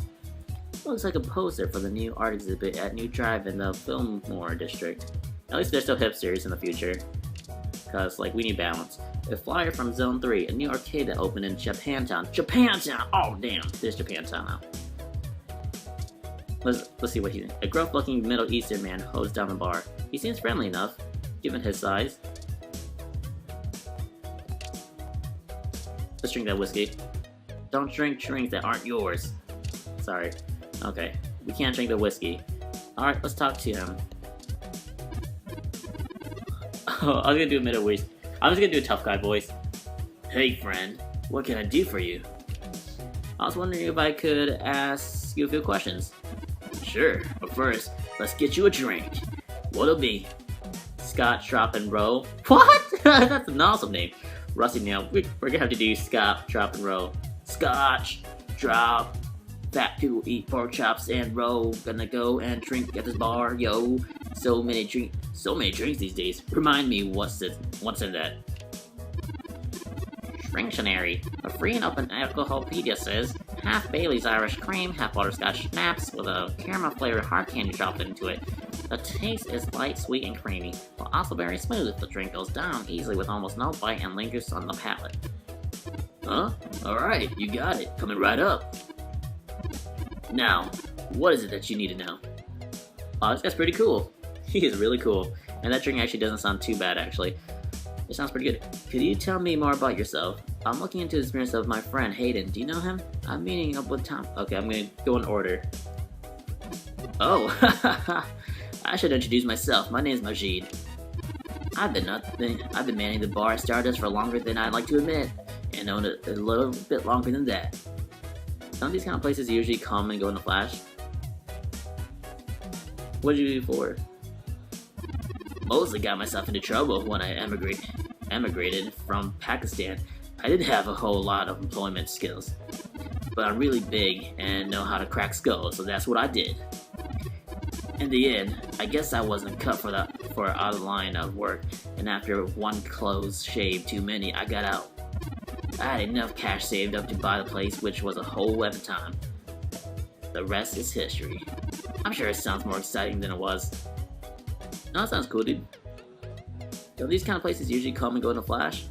Looks like a poster for the new art exhibit at New Drive in the Fillmore district. At least they're still hipsters in the future. Cause, like, we need balance. A flyer from Zone 3, a new arcade that opened in Japantown. Japantown! Oh, damn. There's Japantown now. Let's see what he's in. A gruff-looking Middle Eastern man holds down the bar. He seems friendly enough, given his size. Let's drink that whiskey. Don't drink drinks that aren't yours. Sorry. Okay. We can't drink the whiskey. Alright, let's talk to him. Oh, I was gonna do a Middle East. I was gonna do a tough guy voice. Hey friend, what can I do for you? I was wondering if I could ask you a few questions. Sure, but first, let's get you a drink. What'll be? Scotch, Drop, and Roll. What? That's an awesome name. Rusty Nail, we're gonna have to do Scotch, Drop, and Roll. Scotch, Drop, fat people eat pork chops and roll. Gonna go and drink at this bar, yo. So many drinks these days. Remind me what's in that? Shrinktionary. A free and open alcoholpedia says half Bailey's Irish cream, half butterscotch schnapps with a caramel flavored hard candy dropped into it. The taste is light, sweet, and creamy, but also very smooth. The drink goes down easily with almost no bite and lingers on the palate. Huh? Alright, you got it. Coming right up. Now, what is it that you need to know? Oh, this guy's pretty cool. He is really cool. And that drink actually doesn't sound too bad, actually. It sounds pretty good. Could you tell me more about yourself? I'm looking into the experience of my friend, Hayden. Do you know him? I'm meeting up with Tom. Okay, I'm gonna go in order. Oh, I should introduce myself. My name's Majid. I've been manning the bar at Stardust for longer than I'd like to admit, and own it a little bit longer than that. Some of these kind of places usually come and go in a flash. What did you do before? Mostly got myself into trouble when I emigrated from Pakistan. I didn't have a whole lot of employment skills, but I'm really big and know how to crack skulls, so that's what I did. In the end, I guess I wasn't cut for out of line of work, and after one close shave too many, I got out. I had enough cash saved up to buy the place, which was a whole at the time. The rest is history. I'm sure it sounds more exciting than it was. No, that sounds cool, dude. Don't these kind of places usually come and go in a flash?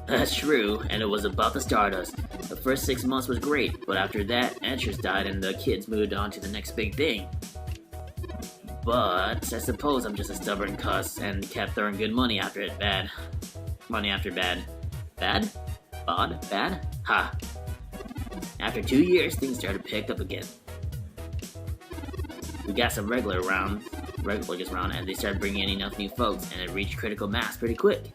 That's true, and it was about the Stardust. The first 6 months was great, but after that, interest died and the kids moved on to the next big thing. But I suppose I'm just a stubborn cuss and kept throwing good money after it. Bad. Money after bad. Bad? Odd? Bad? Ha. After 2 years, things started to pick up again. We got some regulars around, and they started bringing in enough new folks, and it reached critical mass pretty quick.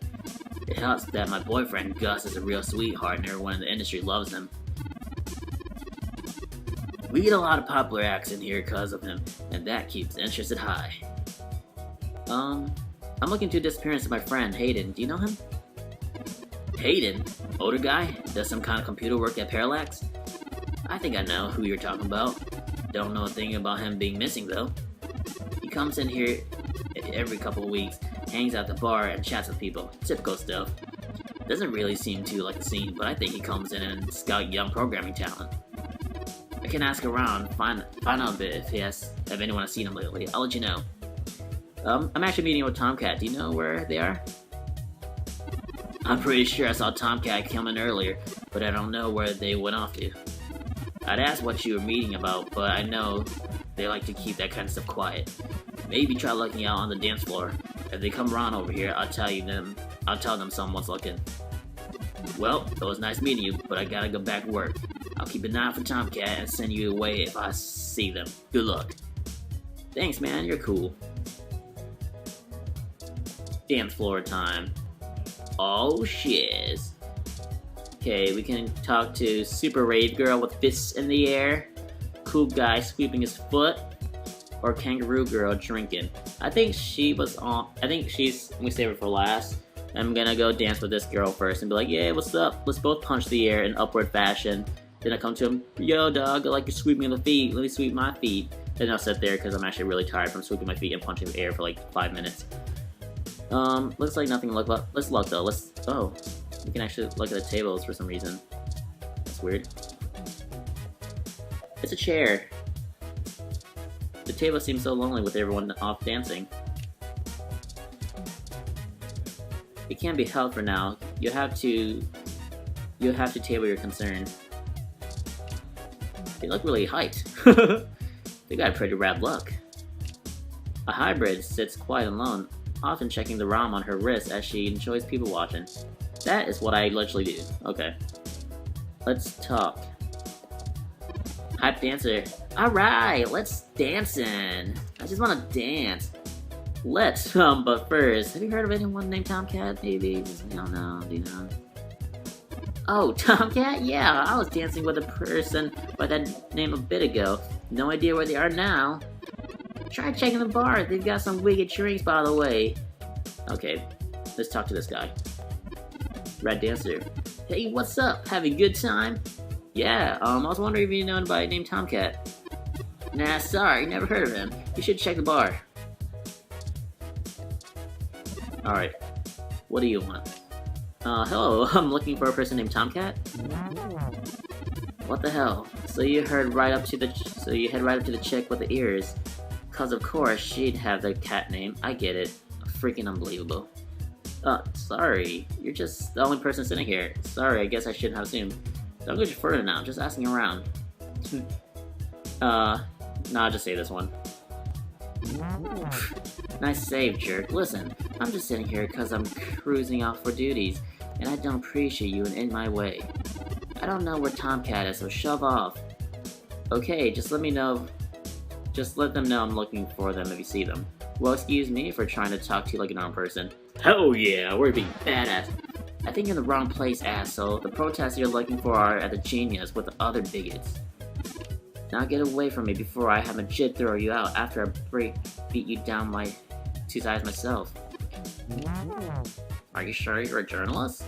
It helps that my boyfriend, Gus, is a real sweetheart and everyone in the industry loves him. We get a lot of popular acts in here because of him, and that keeps interest at high. I'm looking into the disappearance of my friend, Hayden. Do you know him? Hayden? Older guy? Does some kind of computer work at Parallax? I think I know who you're talking about. Don't know a thing about him being missing, though. He comes in here every couple of weeks, hangs out at the bar, and chats with people. Typical stuff. Doesn't really seem too like a scene, but I think he comes in and scout young programming talent. I can ask around, find out a bit if anyone has seen him lately. I'll let you know. I'm actually meeting with Tomcat. Do you know where they are? I'm pretty sure I saw Tomcat coming earlier, but I don't know where they went off to. I'd ask what you were meeting about, but I know they like to keep that kind of stuff quiet. Maybe try looking out on the dance floor. If they come around over here, I'll tell them someone's looking. Well, it was nice meeting you, but I gotta go back to work. I'll keep an eye out for Tomcat and send you away if I see them. Good luck. Thanks, man. You're cool. Dance floor time. Oh, shiz. Okay, we can talk to Super Rave Girl with fists in the air, Cool Guy sweeping his foot, or Kangaroo Girl drinking. I think she's, let me save it for last. I'm gonna go dance with this girl first and be like, yeah, what's up? Let's both punch the air in upward fashion. Then I come to him, yo dog, I like you sweep me in the feet, let me sweep my feet. Then I'll sit there because I'm actually really tired from sweeping my feet and punching the air for like 5 minutes. Looks like nothing to look up. Let's look though. Oh, we can actually look at the tables for some reason. That's weird. It's a chair. The table seems so lonely with everyone off dancing. It can't be held for now. You have to table your concern. They look really hyped. They got a pretty rad look. A hybrid sits quiet and alone, often checking the ROM on her wrist as she enjoys people watching. That is what I literally do. Okay. Let's talk. Hype dancer. Alright, let's dancing. I just wanna dance. Let's, but first, have you heard of anyone named Tomcat? Maybe? I don't know, do you know? Oh, Tomcat? Yeah, I was dancing with a person by that name a bit ago. No idea where they are now. Try checking the bar. They've got some wicked drinks, by the way. Okay, let's talk to this guy. Red dancer. Hey, what's up? Having a good time? Yeah, I was wondering if you know anybody named Tomcat. Nah, sorry, never heard of him. You should check the bar. Alright, what do you want? Hello, I'm looking for a person named Tomcat. What the hell? So you head right up to the chick with the ears. Cause of course she'd have the cat name. I get it. Freaking unbelievable. Sorry. You're just the only person sitting here. Sorry, I guess I shouldn't have assumed. Don't go further now, just asking around. Nah, I'll just say this one. Nice save, jerk. Listen, I'm just sitting here because I'm cruising off for duties, and I don't appreciate you in my way. I don't know where Tomcat is, so shove off. Okay, just let me know. Just let them know I'm looking for them if you see them. Well, excuse me for trying to talk to you like a normal person. Hell yeah, we're being badass. I think you're in the wrong place, asshole. The protests you're looking for are at the Genius with the other bigots. Now get away from me before I have a jit throw you out after I beat you down my 2 sides myself. Are you sure you're a journalist?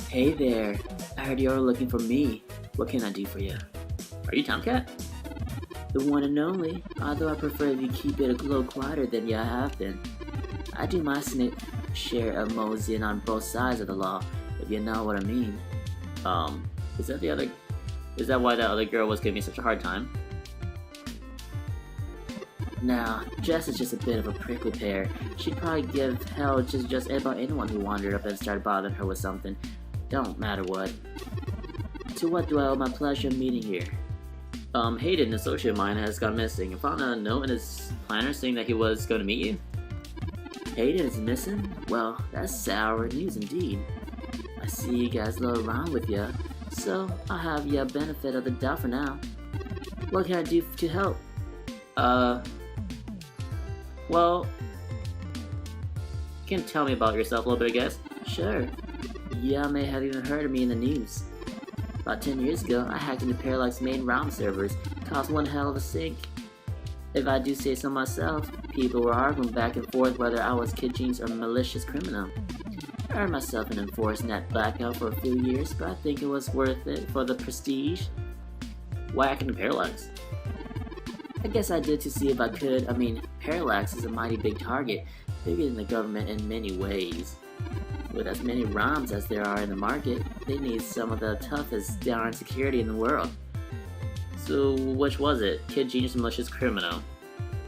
Hey there, I heard you were looking for me. What can I do for you? Are you Tomcat? The one and only, although I prefer if you keep it a little quieter than you have been. I do my share of moseying on both sides of the law, if you know what I mean. Is that why that other girl was giving me such a hard time? Now, Jess is just a bit of a prickly pear. She'd probably give hell just about anyone who wandered up and started bothering her with something. Don't matter what. To what do I owe my pleasure of meeting here? Hayden, an associate of mine, has gone missing and found a note in his planner saying that he was going to meet you. Hayden is missing? Well, that's sour news indeed. I see you guys load around with ya, so I'll have ya benefit of the doubt for now. What can I do to help? Well, you can tell me about yourself a little bit, I guess. Sure. Yeah, I may have even heard of me in the news. About 10 years ago, I hacked into Parallax's main ROM servers, caused one hell of a sink. If I do say so myself, people were arguing back and forth whether I was Kid Genius or malicious criminal. I earned myself an enforced net blackout for a few years, but I think it was worth it for the prestige. Why hack into Parallax? I guess I did to see if I could. I mean, Parallax is a mighty big target, bigger than the government in many ways. With as many ROMs as there are in the market, they need some of the toughest darn security in the world. So, which was it? Kid Genius or malicious criminal?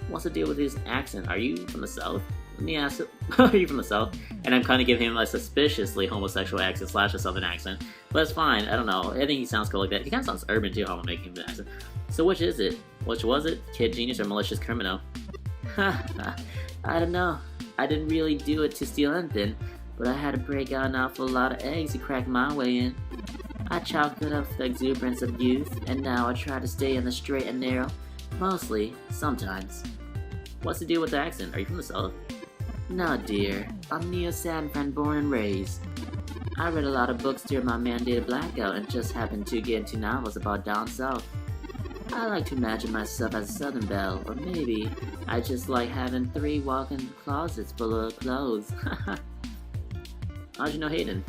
What's the deal with his accent? Are you from the south? Let me ask, are you from the South? And I'm kind of giving him a suspiciously homosexual accent / a Southern accent. But it's fine, I don't know. I think he sounds cool like that. He kind of sounds urban too, how I'm making the accent. So which is it? Which was it? Kid genius or malicious criminal? I don't know. I didn't really do it to steal anything, but I had to break out an awful lot of eggs to crack my way in. I chalked it up for the exuberance of youth, and now I try to stay in the straight and narrow. Mostly, sometimes. What's the deal with the accent? Are you from the South? No, dear. I'm Neo-San friend born and raised. I read a lot of books during my mandated blackout and just happened to get into novels about down south. I like to imagine myself as a Southern belle, or maybe I just like having 3 walk-in closets full of clothes. How'd you know Hayden?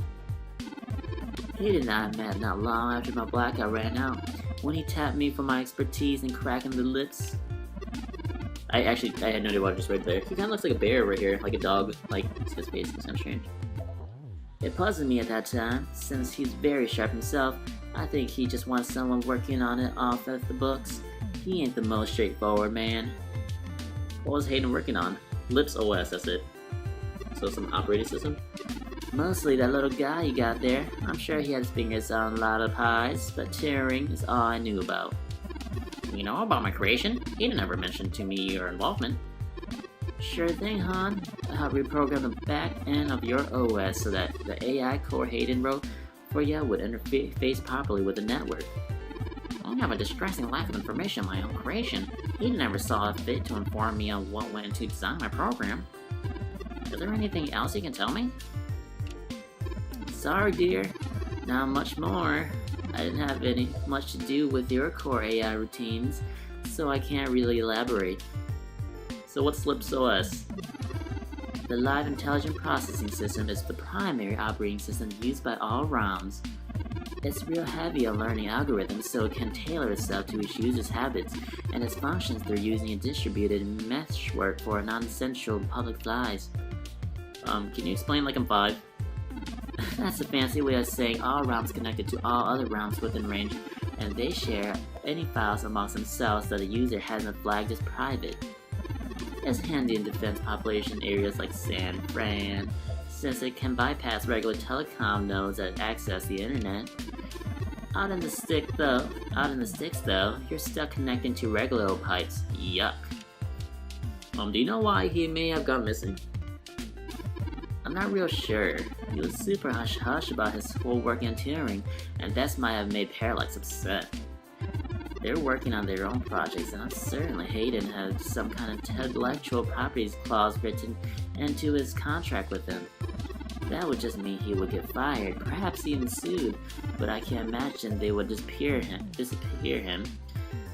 Hayden and I met not long after my blackout ran out, when he tapped me for my expertise in cracking the lips. I had no idea what I just read there. He kind of looks like a bear right here, like a dog, like his face is kind of strange. It puzzled me at that time, since he's very sharp himself. I think he just wants someone working on it off of the books. He ain't the most straightforward man. What was Hayden working on? Lips OS, that's it. So some operating system? Mostly that little guy you got there. I'm sure he had his fingers on a lot of pies, but tearing is all I knew about. You know about my creation? Hayden never mentioned to me your involvement. Sure thing, hon. I helped reprogram the back end of your OS so that the AI core Hayden wrote for you would interface properly with the network. I have a distressing lack of information on my own creation. Hayden never saw it fit to inform me on what went into design my program. Is there anything else you can tell me? Sorry, dear. Not much more. I didn't have much to do with your core AI routines, so I can't really elaborate. So what's Lips OS? The Live Intelligent Processing System is the primary operating system used by all ROMs. It's real heavy on learning algorithms, so it can tailor itself to its user's habits and its functions through using a distributed meshwork for non-essential public flies. Can you explain like I'm 5? That's a fancy way of saying all ROMs connected to all other ROMs within range, and they share any files amongst themselves that a user hasn't flagged as private. It's handy in defense population areas like San Fran, since it can bypass regular telecom nodes that access the internet. Out in the sticks though, you're stuck connecting to regular old pipes. Yuck. Do you know why he may have gone missing? I'm not real sure. He was super hush-hush about his whole work in Turing, and that might have made Parallax upset. They're working on their own projects, and I'm certain Hayden had some kind of intellectual properties clause written into his contract with them. That would just mean he would get fired, perhaps even sued, but I can't imagine they would disappear him.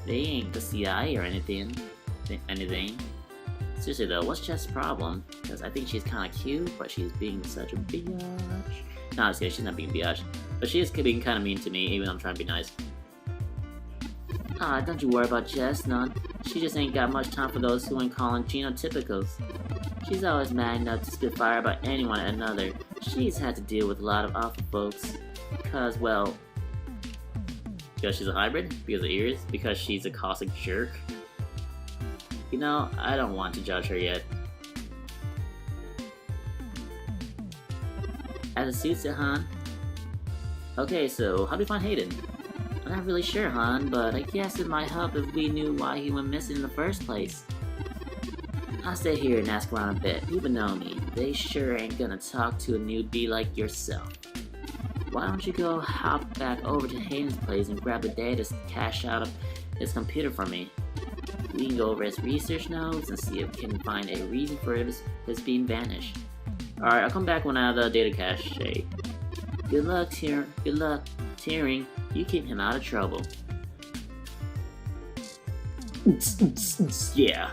They ain't the CIA or anything. Seriously though, what's Jess's problem? Because I think she's kinda cute, but she's being such a biatch. No, I'm just kidding, she's not being biatch. But she is being kinda mean to me, even though I'm trying to be nice. Don't you worry about Jess, none. She just ain't got much time for those who ain't calling genotypicals. She's always mad enough to spit fire about anyone and another. She's had to deal with a lot of awful folks. Because she's a hybrid? Because of ears? Because she's a caustic jerk? You know, I don't want to judge her yet. As it suits it, hon. Okay, so how do we find Hayden? I'm not really sure, hon, but I guess it might help if we knew why he went missing in the first place. I'll stay here and ask around a bit. People know me. They sure ain't gonna talk to a newbie like yourself. Why don't you go hop back over to Hayden's place and grab the data cache out of his computer for me? We can go over his research notes and see if we can find a reason for his being vanished. Alright, I'll come back when I have the data cache. Good luck, Turing. You keep him out of trouble. Yeah.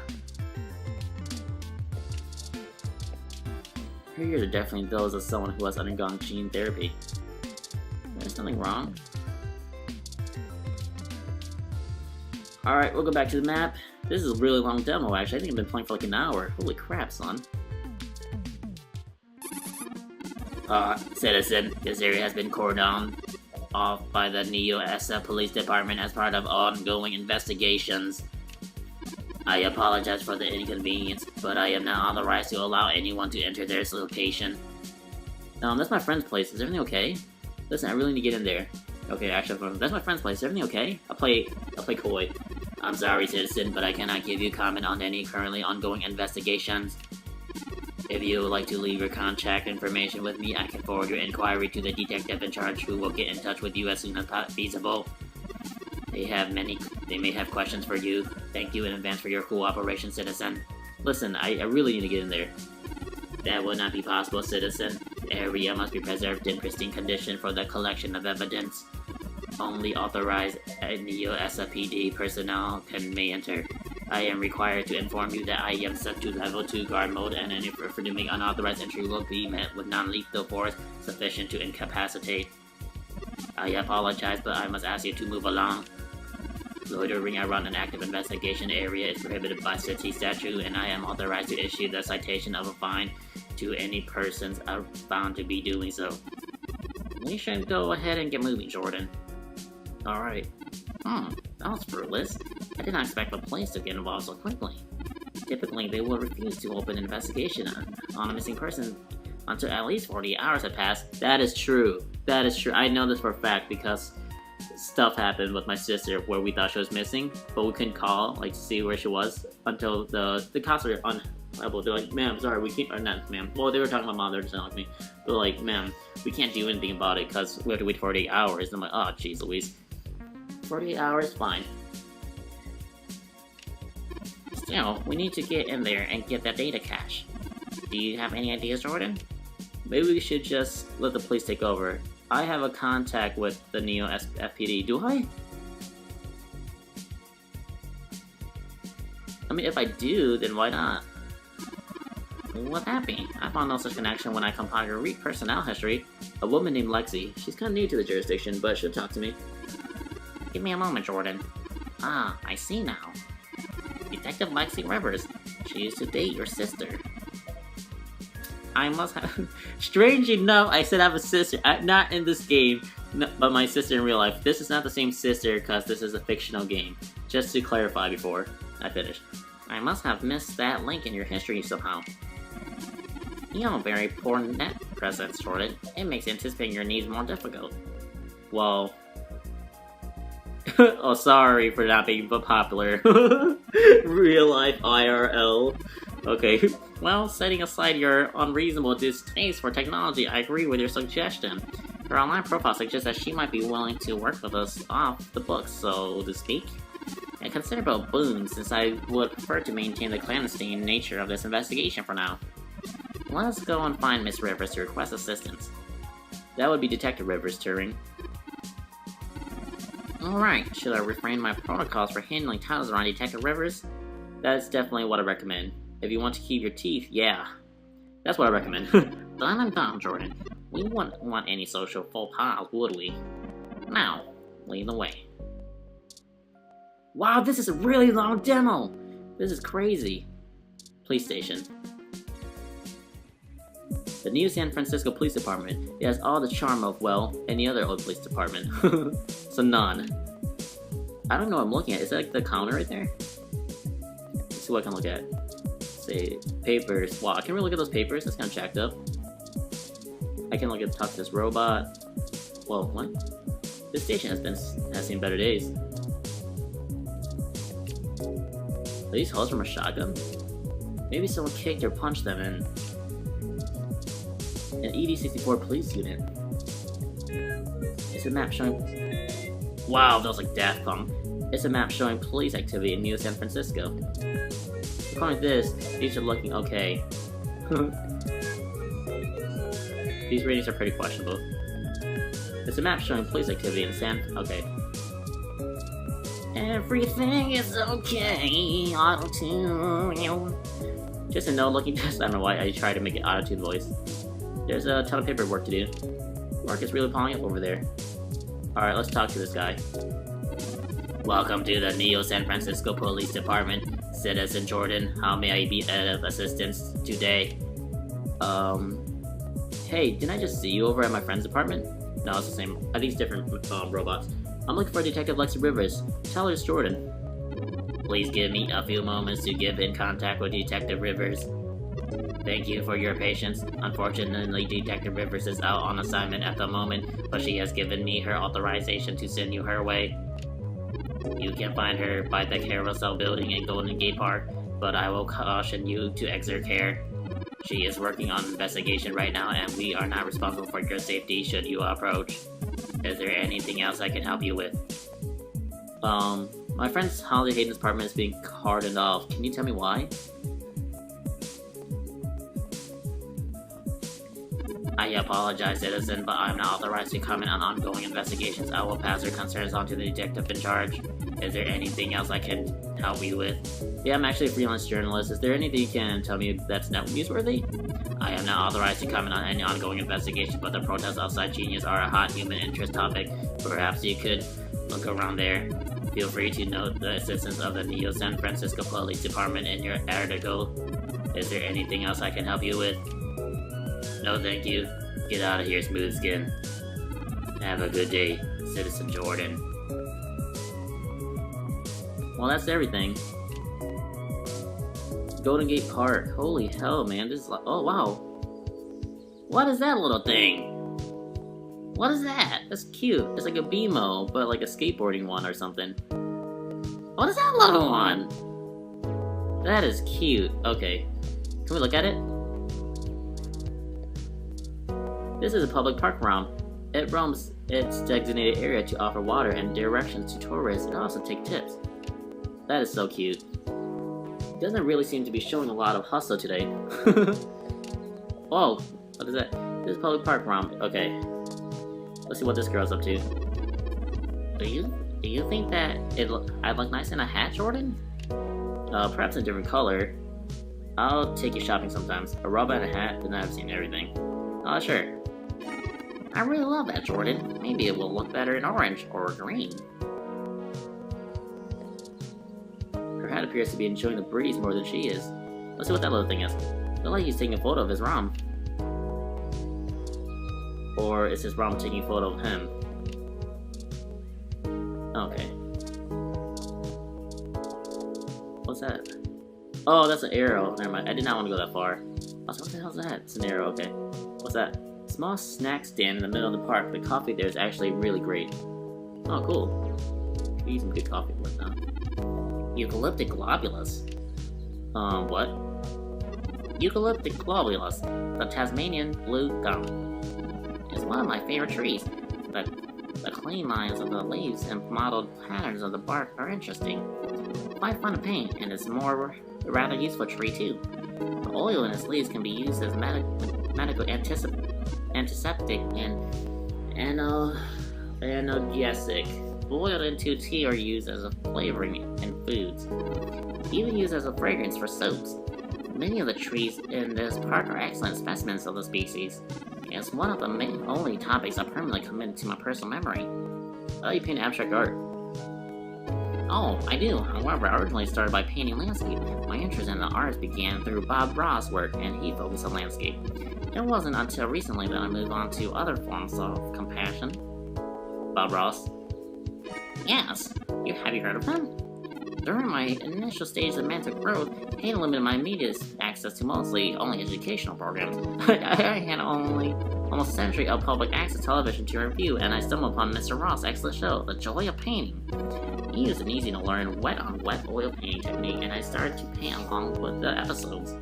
Her ears are definitely those of someone who has undergone gene therapy. There's nothing wrong. Alright, we'll go back to the map. This is a really long demo, actually. I think I've been playing for like an hour. Holy crap, son. Citizen, this area has been cordoned off by the Neo SF Police Department as part of ongoing investigations. I apologize for the inconvenience, but I am not authorized to allow anyone to enter their location. That's my friend's place. Is everything okay? Listen, I really need to get in there. Okay, actually, that's my friend's place. Is everything okay? I'll play coy. I'm sorry, citizen, but I cannot give you comment on any currently ongoing investigations. If you would like to leave your contact information with me, I can forward your inquiry to the detective in charge, who will get in touch with you as soon as feasible. They may have questions for you. Thank you in advance for your cooperation, citizen. Listen, I really need to get in there. That would not be possible, citizen. The area must be preserved in pristine condition for the collection of evidence. Only authorized NEO-SFPD personnel may enter. I am required to inform you that I am set to level 2 guard mode, and any presuming unauthorized entry will be met with non-lethal force sufficient to incapacitate. I apologize, but I must ask you to move along. Loitering around an active investigation area is prohibited by city statute, and I am authorized to issue the citation of a fine to any persons found to be doing so. We should go ahead and get moving, Jordan. Alright. That was fruitless. I did not expect the police to get involved so quickly. Typically, they will refuse to open an investigation on a missing person until at least 48 hours have passed. That is true. That is true. I know this for a fact because stuff happened with my sister where we thought she was missing, but we couldn't call, to see where she was until the cops were unavailable. They're like, ma'am, sorry, we can't, or not ma'am. Well, they were talking about mom, they were just telling me. They're like, ma'am, we can't do anything about it because we have to wait 48 hours. And I'm like, oh, jeez Louise. 48 hours, fine. Still, we need to get in there and get that data cache. Do you have any ideas, Jordan? Maybe we should just let the police take over. I have a contact with the NEO-FPD, do I? I mean, if I do, then why not? Would that be? I found no such connection when I compiled your personnel history. A woman named Lexi. She's kind of new to the jurisdiction, but she'll talk to me. Give me a moment, Jordan. Ah, I see now. Detective Lexi Rivers. She used to date your sister. I must have... Strange enough, I said I have a sister. Not in this game, but my sister in real life. This is not the same sister because this is a fictional game. Just to clarify before I finish. I must have missed that link in your history somehow. You have a very poor net presence, Jordan. It makes anticipating your needs more difficult. Well... oh, sorry for not being popular. Real life IRL. Okay. Well, setting aside your unreasonable distaste for technology, I agree with your suggestion. Her online profile suggests that she might be willing to work with us off the books, so to speak. A considerable boon, since I would prefer to maintain the clandestine nature of this investigation for now. Let's go and find Miss Rivers to request assistance. That would be Detective Rivers' Turing. Alright, should I refrain my protocols for handling titles around Detective Rivers? That's definitely what I recommend. If you want to keep your teeth, yeah. That's what I recommend. Done and done, Jordan. We wouldn't want any social faux pas, would we? Now, lead the way. Wow, this is a really long demo! This is crazy. Police station. The new San Francisco Police Department. It has all the charm of, well, any other old police department. So none. I don't know what I'm looking at. Is that like the counter right there? Let's see what I can look at. Say, papers. Wow, I can really look at those papers. That's kind of jacked up. I can look at talk to this robot. Whoa, what? This station has seen better days. Are these holes from a shotgun? Maybe someone kicked or punched them in. An ED-64 police unit. It's a map showing... Wow, that was like Daft Punk. It's a map showing police activity in New San Francisco. According to this, these are looking okay. These ratings are pretty questionable. It's a map showing police activity in Okay. Everything is okay, auto-tune. Just a no-looking test. I don't know why I tried to make an auto-tune voice. There's a ton of paperwork to do. Work is really piling up over there. Alright, let's talk to this guy. Welcome to the Neo San Francisco Police Department. Citizen Jordan, how may I be of assistance today? Hey, didn't I just see you over at my friend's apartment? No, it's the same. I think it's different robots. I'm looking for Detective Lexi Rivers. Tell her it's Jordan. Please give me a few moments to get in contact with Detective Rivers. Thank you for your patience. Unfortunately, Detective Rivers is out on assignment at the moment, but she has given me her authorization to send you her way. You can find her by the Carousel Building in Golden Gate Park, but I will caution you to exert care. She is working on an investigation right now, and we are not responsible for your safety should you approach. Is there anything else I can help you with? My friend's Holiday Hayden's apartment is being cordoned off. Can you tell me why? I apologize, citizen, but I'm not authorized to comment on ongoing investigations. I will pass your concerns on to the detective in charge. Is there anything else I can help you with? Yeah, I'm actually a freelance journalist. Is there anything you can tell me that's not newsworthy? I am not authorized to comment on any ongoing investigation, but the protests outside Genius are a hot human interest topic. Perhaps you could look around there. Feel free to note the assistance of the Neo San Francisco Police Department in your article. Is there anything else I can help you with? No, thank you. Get out of here, Smooth Skin. Have a good day, Citizen Jordan. Well, that's everything. Golden Gate Park. Holy hell, man. This is like... Oh, wow. What is that little thing? What is that? That's cute. It's like a BMO, but like a skateboarding one or something. What is that little one? That is cute. Okay. Can we look at it? This is a public park ROM. It roams its designated area to offer water and directions to tourists and also take tips. That is so cute. It doesn't really seem to be showing a lot of hustle today. Whoa, what is that? This is public park ROM. Okay. Let's see what this girl's up to. Do you think that I'd look nice in a hat, Jordan? Perhaps a different color. I'll take you shopping sometimes. A robot and a hat, then I've seen everything. Oh, sure. I really love that, Jordan. Maybe it will look better in orange or green. Her hat appears to be enjoying the breeze more than she is. Let's see what that little thing is. Looks like he's taking a photo of his ROM. Or is his ROM taking a photo of him? Okay. What's that? Oh, that's an arrow. Never mind. I did not want to go that far. I was like, what the hell is that? It's an arrow. Okay. What's that? Small snack stand in the middle of the park. The coffee there is actually really great. Oh, cool. Could use some good coffee right now. Eucalyptic globulus. What? Eucalyptic globulus, the Tasmanian blue gum, is one of my favorite trees. The clean lines of the leaves and mottled patterns of the bark are interesting. Quite fun to paint, and it's a rather useful tree too. The oil in its leaves can be used as medical antiseptic and analgesic. Boiled into tea or used as a flavoring in foods. Even used as a fragrance for soaps. Many of the trees in this park are excellent specimens of the species. It's one of the only topics I permanently committed to my personal memory. Oh, you paint abstract art. Oh, I do. However, I originally started by painting landscape. My interest in the arts began through Bob Ross' work, and he focused on landscape. It wasn't until recently that I moved on to other forms of compassion. Bob Ross. Yes. Have you heard of him? During my initial stages of mental growth, Hayden limited my immediate access to mostly only educational programs. I had almost a century of public access television to review, and I stumbled upon Mr. Ross' excellent show, The Joy of Painting. He used an easy-to-learn wet-on-wet oil painting technique, and I started to paint along with the episodes.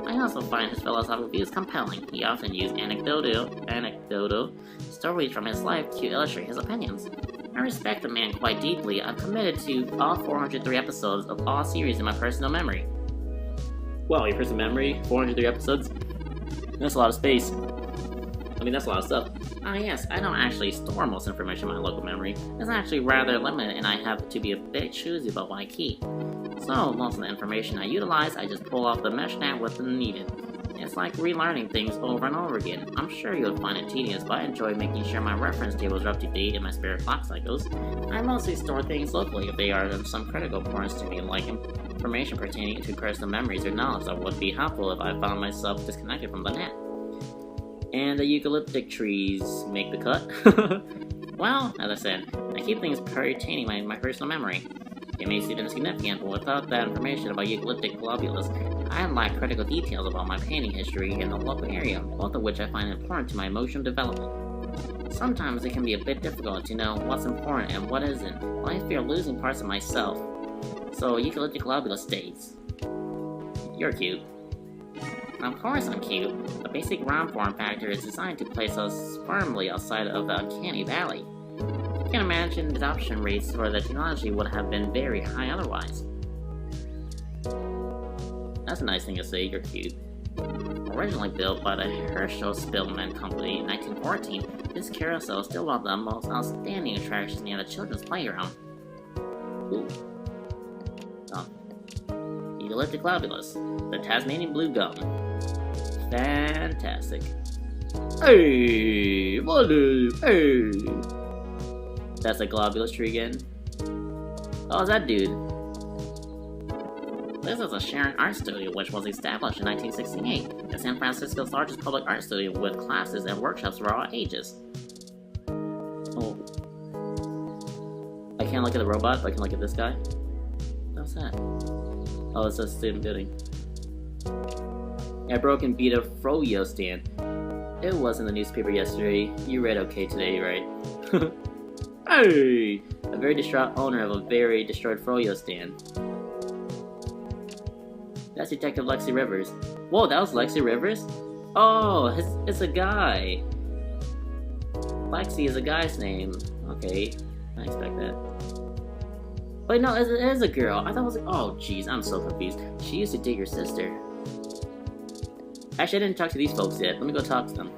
I also find his philosophical views compelling. He often used anecdotal stories from his life to illustrate his opinions. I respect the man quite deeply. I'm committed to all 403 episodes of all series in my personal memory. Wow, your personal memory? 403 episodes? That's a lot of space. I mean, that's a lot of stuff. Ah, yes, I don't actually store most information in my local memory. It's actually rather limited, and I have to be a bit choosy about what I keep. So, most of the information I utilize, I just pull off the mesh net when needed. It's like relearning things over and over again. I'm sure you'll find it tedious, but I enjoy making sure my reference tables are up to date in my spare clock cycles. I mostly store things locally if they are of some critical importance to me, like information pertaining to personal memories or knowledge that would be helpful if I found myself disconnected from the net. And the eucalyptic trees make the cut. Well, as I said, I keep things pertaining my personal memory. It may seem insignificant, but without that information about eucalyptic globulus, I lack critical details about my painting history in the local area, both of which I find important to my emotional development. Sometimes it can be a bit difficult to know what's important and what isn't, while I fear losing parts of myself. So eucalyptic globulus states, "You're cute." Of course I'm cute. The basic ROM form factor is designed to place us firmly outside of the uncanny valley. You can imagine adoption rates for the technology would have been very high otherwise. That's a nice thing to say, you're cute. Originally built by the Herschel Spillman Company in 1914, this carousel is still one of the most outstanding attractions near the children's playground. Ooh. Oh. Eucalyptic globulus, the Tasmanian blue gum. Fantastic. Hey, hey. That's a globulus tree again. Oh, it's that dude. This is a Sharon Art Studio, which was established in 1968. It's San Francisco's largest public art studio with classes and workshops for all ages. Oh. I can't look at the robot, but I can look at this guy. What's that? Oh, it's a student building. I broke and beat a froyo stand. It was in the newspaper yesterday. You read okay today, right? Hey! A very distraught owner of a very destroyed froyo stand. That's Detective Lexi Rivers. Whoa, that was Lexi Rivers? Oh, it's a guy. Lexi is a guy's name. Okay, I expect that. Wait, no, it is a girl. I thought it was oh, jeez, I'm so confused. She used to date your sister. Actually, I didn't talk to these folks yet. Let me go talk to them.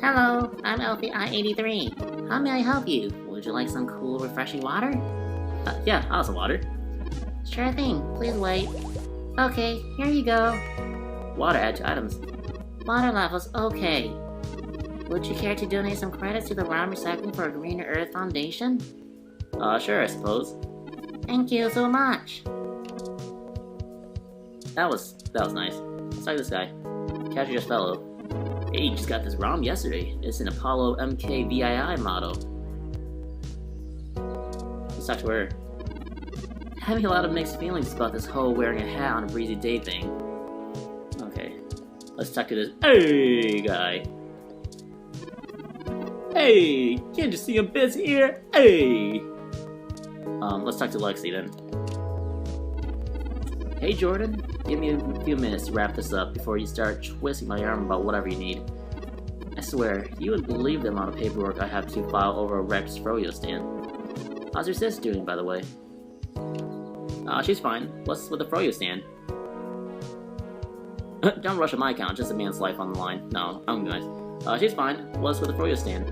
Hello, I'm Elfie I-83. How may I help you? Would you like some cool, refreshing water? Yeah, I'll have some water. Sure thing. Please wait. Okay, here you go. Water, add to items. Water levels, okay. Would you care to donate some credits to the ROM Recycling for a Greener Earth Foundation? Sure, I suppose. Thank you so much. That was nice. Let's like this guy. Casual fellow. Hey, just got this ROM yesterday. It's an Apollo MKVII model. Let's talk to her. Having a lot of mixed feelings about this whole wearing a hat on a breezy day thing. Okay. Let's talk to this hey guy. Hey! Can't you see him bits here? Hey! Let's talk to Lexi then. Hey Jordan, give me a few minutes to wrap this up before you start twisting my arm about whatever you need. I swear, you wouldn't believe the amount of paperwork I have to file over a wrecked froyo stand. How's your sis doing, by the way? She's fine. What's with the froyo stand? Don't rush on my account, just a man's life on the line. No, I'm nice. She's fine. What's with the froyo stand?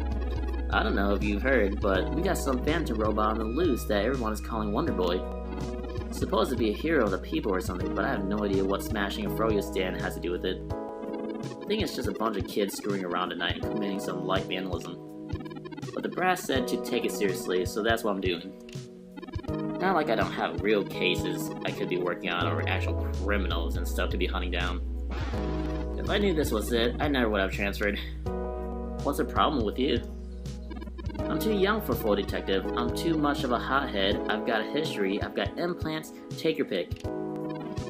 I don't know if you've heard, but we got some phantom robot on the loose that everyone is calling Wonder Boy. Supposed to be a hero of the people or something, but I have no idea what smashing a froyo stand has to do with it. I think it's just a bunch of kids screwing around tonight and committing some light vandalism. But the brass said to take it seriously, so that's what I'm doing. Not like I don't have real cases I could be working on or actual criminals and stuff to be hunting down. If I knew this was it, I never would have transferred. What's the problem with you? I'm too young for full detective. I'm too much of a hothead. I've got a history. I've got implants. Take your pick.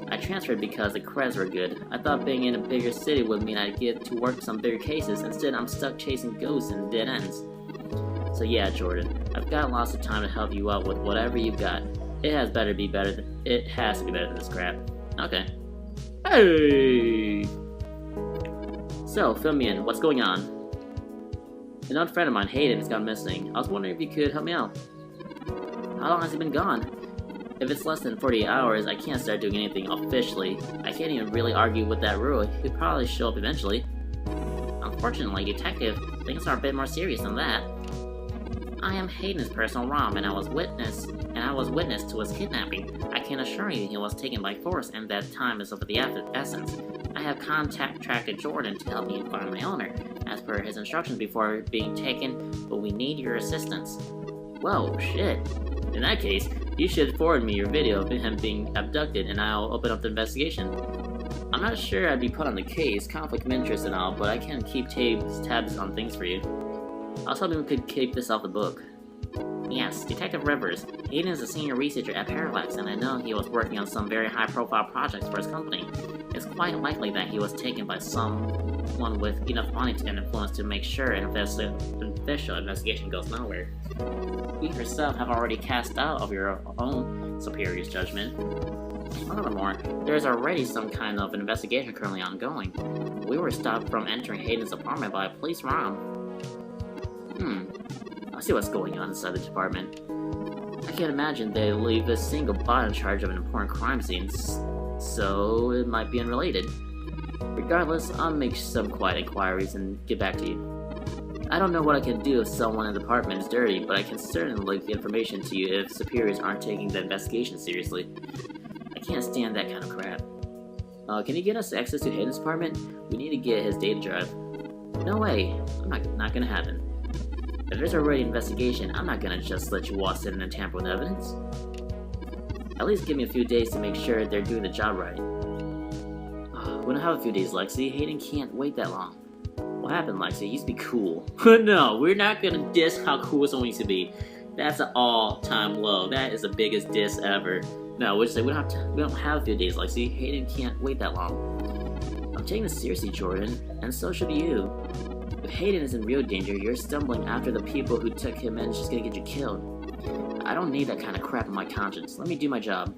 I transferred because the creds were good. I thought being in a bigger city would mean I'd get to work some bigger cases. Instead, I'm stuck chasing ghosts and dead ends. So yeah, Jordan, I've got lots of time to help you out with whatever you've got. It has to be better than this crap. Okay. Hey! So, fill me in. What's going on? An old friend of mine, Hayden, has gone missing. I was wondering if you could help me out. How long has he been gone? If it's less than 48 hours, I can't start doing anything officially. I can't even really argue with that rule. He'll probably show up eventually. Unfortunately, Detective, things are a bit more serious than that. I am Hayden's personal ROM, and I was witness to his kidnapping. I can assure you he was taken by force, and that time is of the essence. I have contacted Jordan to help me find my owner, as per his instructions before being taken, but we need your assistance. Whoa, shit. In that case, you should forward me your video of him being abducted, and I'll open up the investigation. I'm not sure I'd be put on the case, conflict of interest and all, but I can keep tabs on things for you. I was hoping we could keep this off the book. Yes, Detective Rivers. Hayden is a senior researcher at Parallax, and I know he was working on some very high-profile projects for his company. It's quite likely that he was taken by someone with enough money and influence to make sure an official investigation goes nowhere. You yourself have already cast doubt of your own superior's judgment. Furthermore, there is already some kind of investigation currently ongoing. We were stopped from entering Hayden's apartment by a police ROM. I see what's going on inside the department. I can't imagine they leave a single bot in charge of an important crime scene, so it might be unrelated. Regardless, I'll make some quiet inquiries and get back to you. I don't know what I can do if someone in the department is dirty, but I can certainly leak the information to you if superiors aren't taking the investigation seriously. I can't stand that kind of crap. Can you get us access to Hayden's apartment? We need to get his data drive. No way. Not gonna happen. If there's already an investigation, I'm not gonna just let you waltz in and tamper with evidence. At least give me a few days to make sure they're doing the job right. We don't have a few days, Lexi. Hayden can't wait that long. What happened, Lexi? It used to be cool. No, we're not gonna diss how cool someone used to be. That's an all-time low. That is the biggest diss ever. No, we'll just say we don't have a few days, Lexi. Hayden can't wait that long. I'm taking this seriously, Jordan, and so should you. If Hayden is in real danger, you're stumbling after the people who took him in, it's just gonna get you killed. I don't need that kind of crap on my conscience. Let me do my job.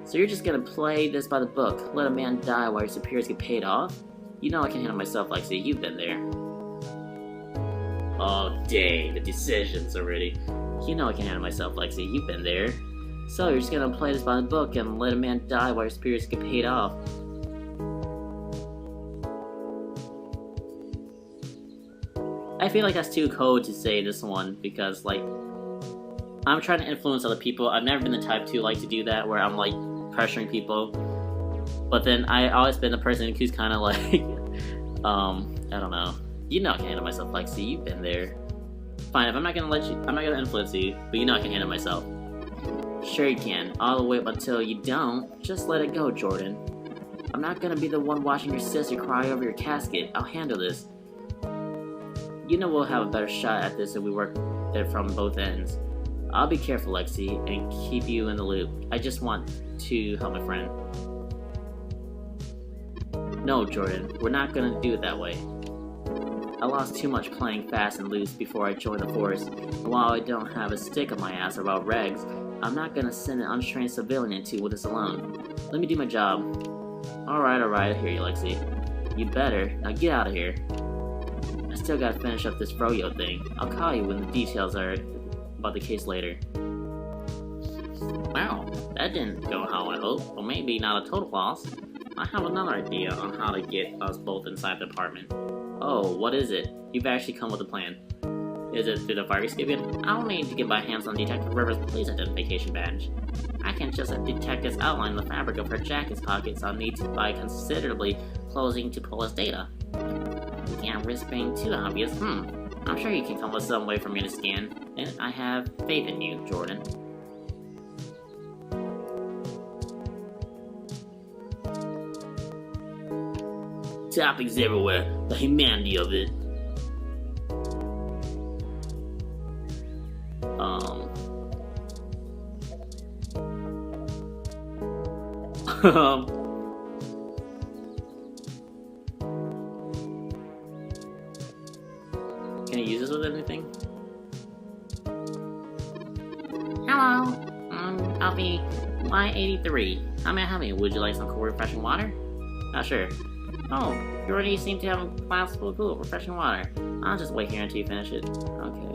So you're just gonna play this by the book, let a man die while your superiors get paid off? You know I can handle myself, Lexi. You've been there. Oh, dang, the decisions already. You know I can handle myself, Lexi. You've been there. So you're just gonna play this by the book and let a man die while your superiors get paid off. I feel like that's too cold to say this one because, like, I'm trying to influence other people. I've never been the type to like to do that where I'm like pressuring people. But then I always been the person who's kind of like, I don't know. You know I can handle myself, Lexi. You've been there. Fine, if I'm not gonna influence you, but you know I can handle myself. Sure you can. I'll wait until you don't. Just let it go, Jordan. I'm not gonna be the one watching your sister cry over your casket. I'll handle this. You know we'll have a better shot at this if we work it from both ends. I'll be careful, Lexi, and keep you in the loop. I just want to help my friend. No, Jordan, we're not gonna do it that way. I lost too much playing fast and loose before I joined the force, and while I don't have a stick up my ass about regs, I'm not gonna send an untrained civilian into with us alone. Let me do my job. Alright, I hear you, Lexi. You better. Now get out of here. I still gotta finish up this froyo thing. I'll call you when the details are about the case later. Wow, that didn't go how I hoped. Well, maybe not a total loss. I have another idea on how to get us both inside the apartment. Oh, what is it? You've actually come with a plan. Is it through the fire escape yet? I'll need to get my hands on Detective Rivers' police identification badge. I can just detect this outline in the fabric of her jacket's pockets. I'll need to buy considerably closing to pull his data. We can't risk being too obvious. I'm sure you can come with some way for me to scan, and I have faith in you, Jordan. Topics everywhere, the humanity of it. Can you use this with anything? Hello, I'll be Y83. How may I help you? Would you like some cool, refreshing water? Sure. Oh, you already seem to have a glass full of cool, refreshing water. I'll just wait here until you finish it. Okay.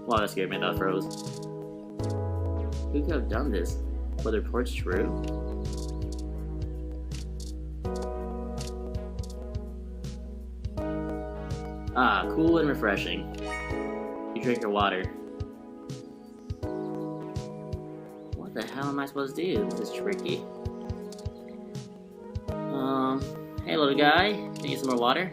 Wow, that scared me. That froze. Who could have done this? Were the reports true? Cool and refreshing. You drink your water. What the hell am I supposed to do? This is tricky. Hey little guy, can you get some more water?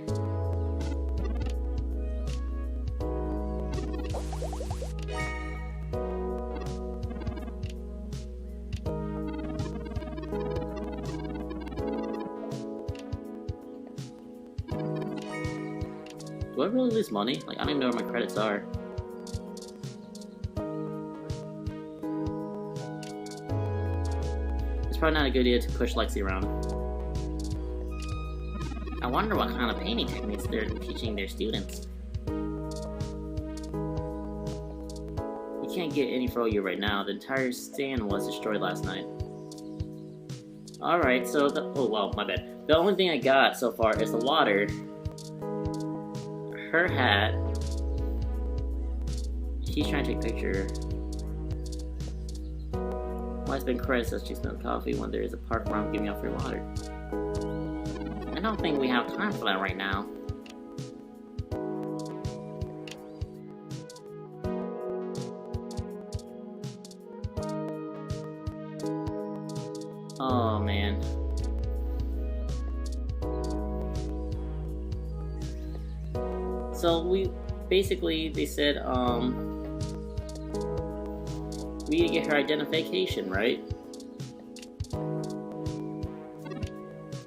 Do I really lose money? Like, I don't even know where my credits are. It's probably not a good idea to push Lexi around. I wonder what kind of painting techniques they're teaching their students. We can't get any for you right now. The entire stand was destroyed last night. Alright, so oh well, my bad. The only thing I got so far is the water, her hat. She's trying to take a picture. Wife's been credit says she smelled coffee when there is a park where I'm giving out free water. I don't think we have time for that right now. Oh man. So they said, we need to get her identification, right?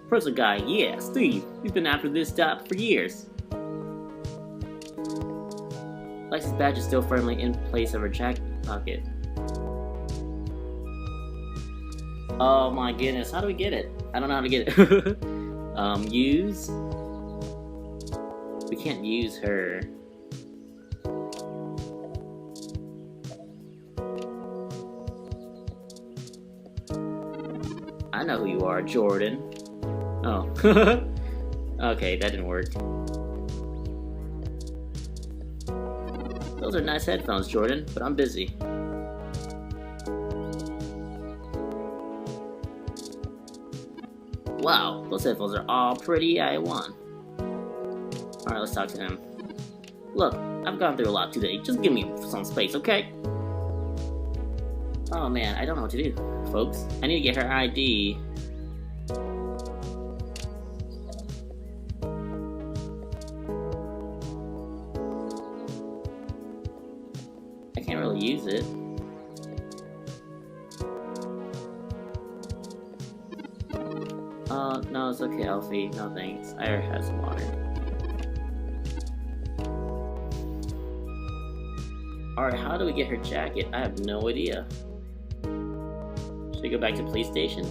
Person guy, yeah, Steve. He's been after this stop for years. Lexi's badge is still firmly in place of her jacket pocket. Oh my goodness, how do we get it? I don't know how to get it. Use? We can't use her. I know who you are, Jordan. Oh. Okay, that didn't work. Those are nice headphones, Jordan, but I'm busy. Wow, those headphones are all pretty I1. Alright, let's talk to him. Look, I've gone through a lot today. Just give me some space, okay? Oh man, I don't know what to do, folks. I need to get her ID. I can't really use it. No, it's okay, Alfie. No thanks. I already had some water. Alright, how do we get her jacket? I have no idea. Should I go back to police station?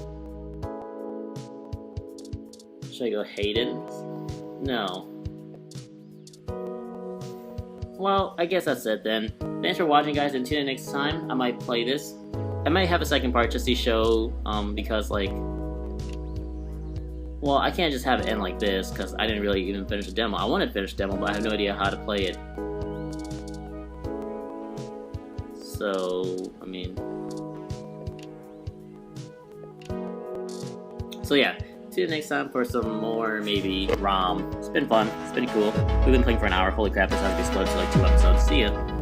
Should I go Hayden's? No. Well, I guess that's it then. Thanks for watching, guys, and tune in next time. I might play this. I might have a second part just to show, because, like... Well, I can't just have it end like this, because I didn't really even finish the demo. I wanted to finish the demo, but I have no idea how to play it. So, I mean... So yeah, see you next time for some more, maybe, ROM. It's been fun. It's been cool. We've been playing for an hour. Holy crap, this has exploded to like 2 episodes. See ya.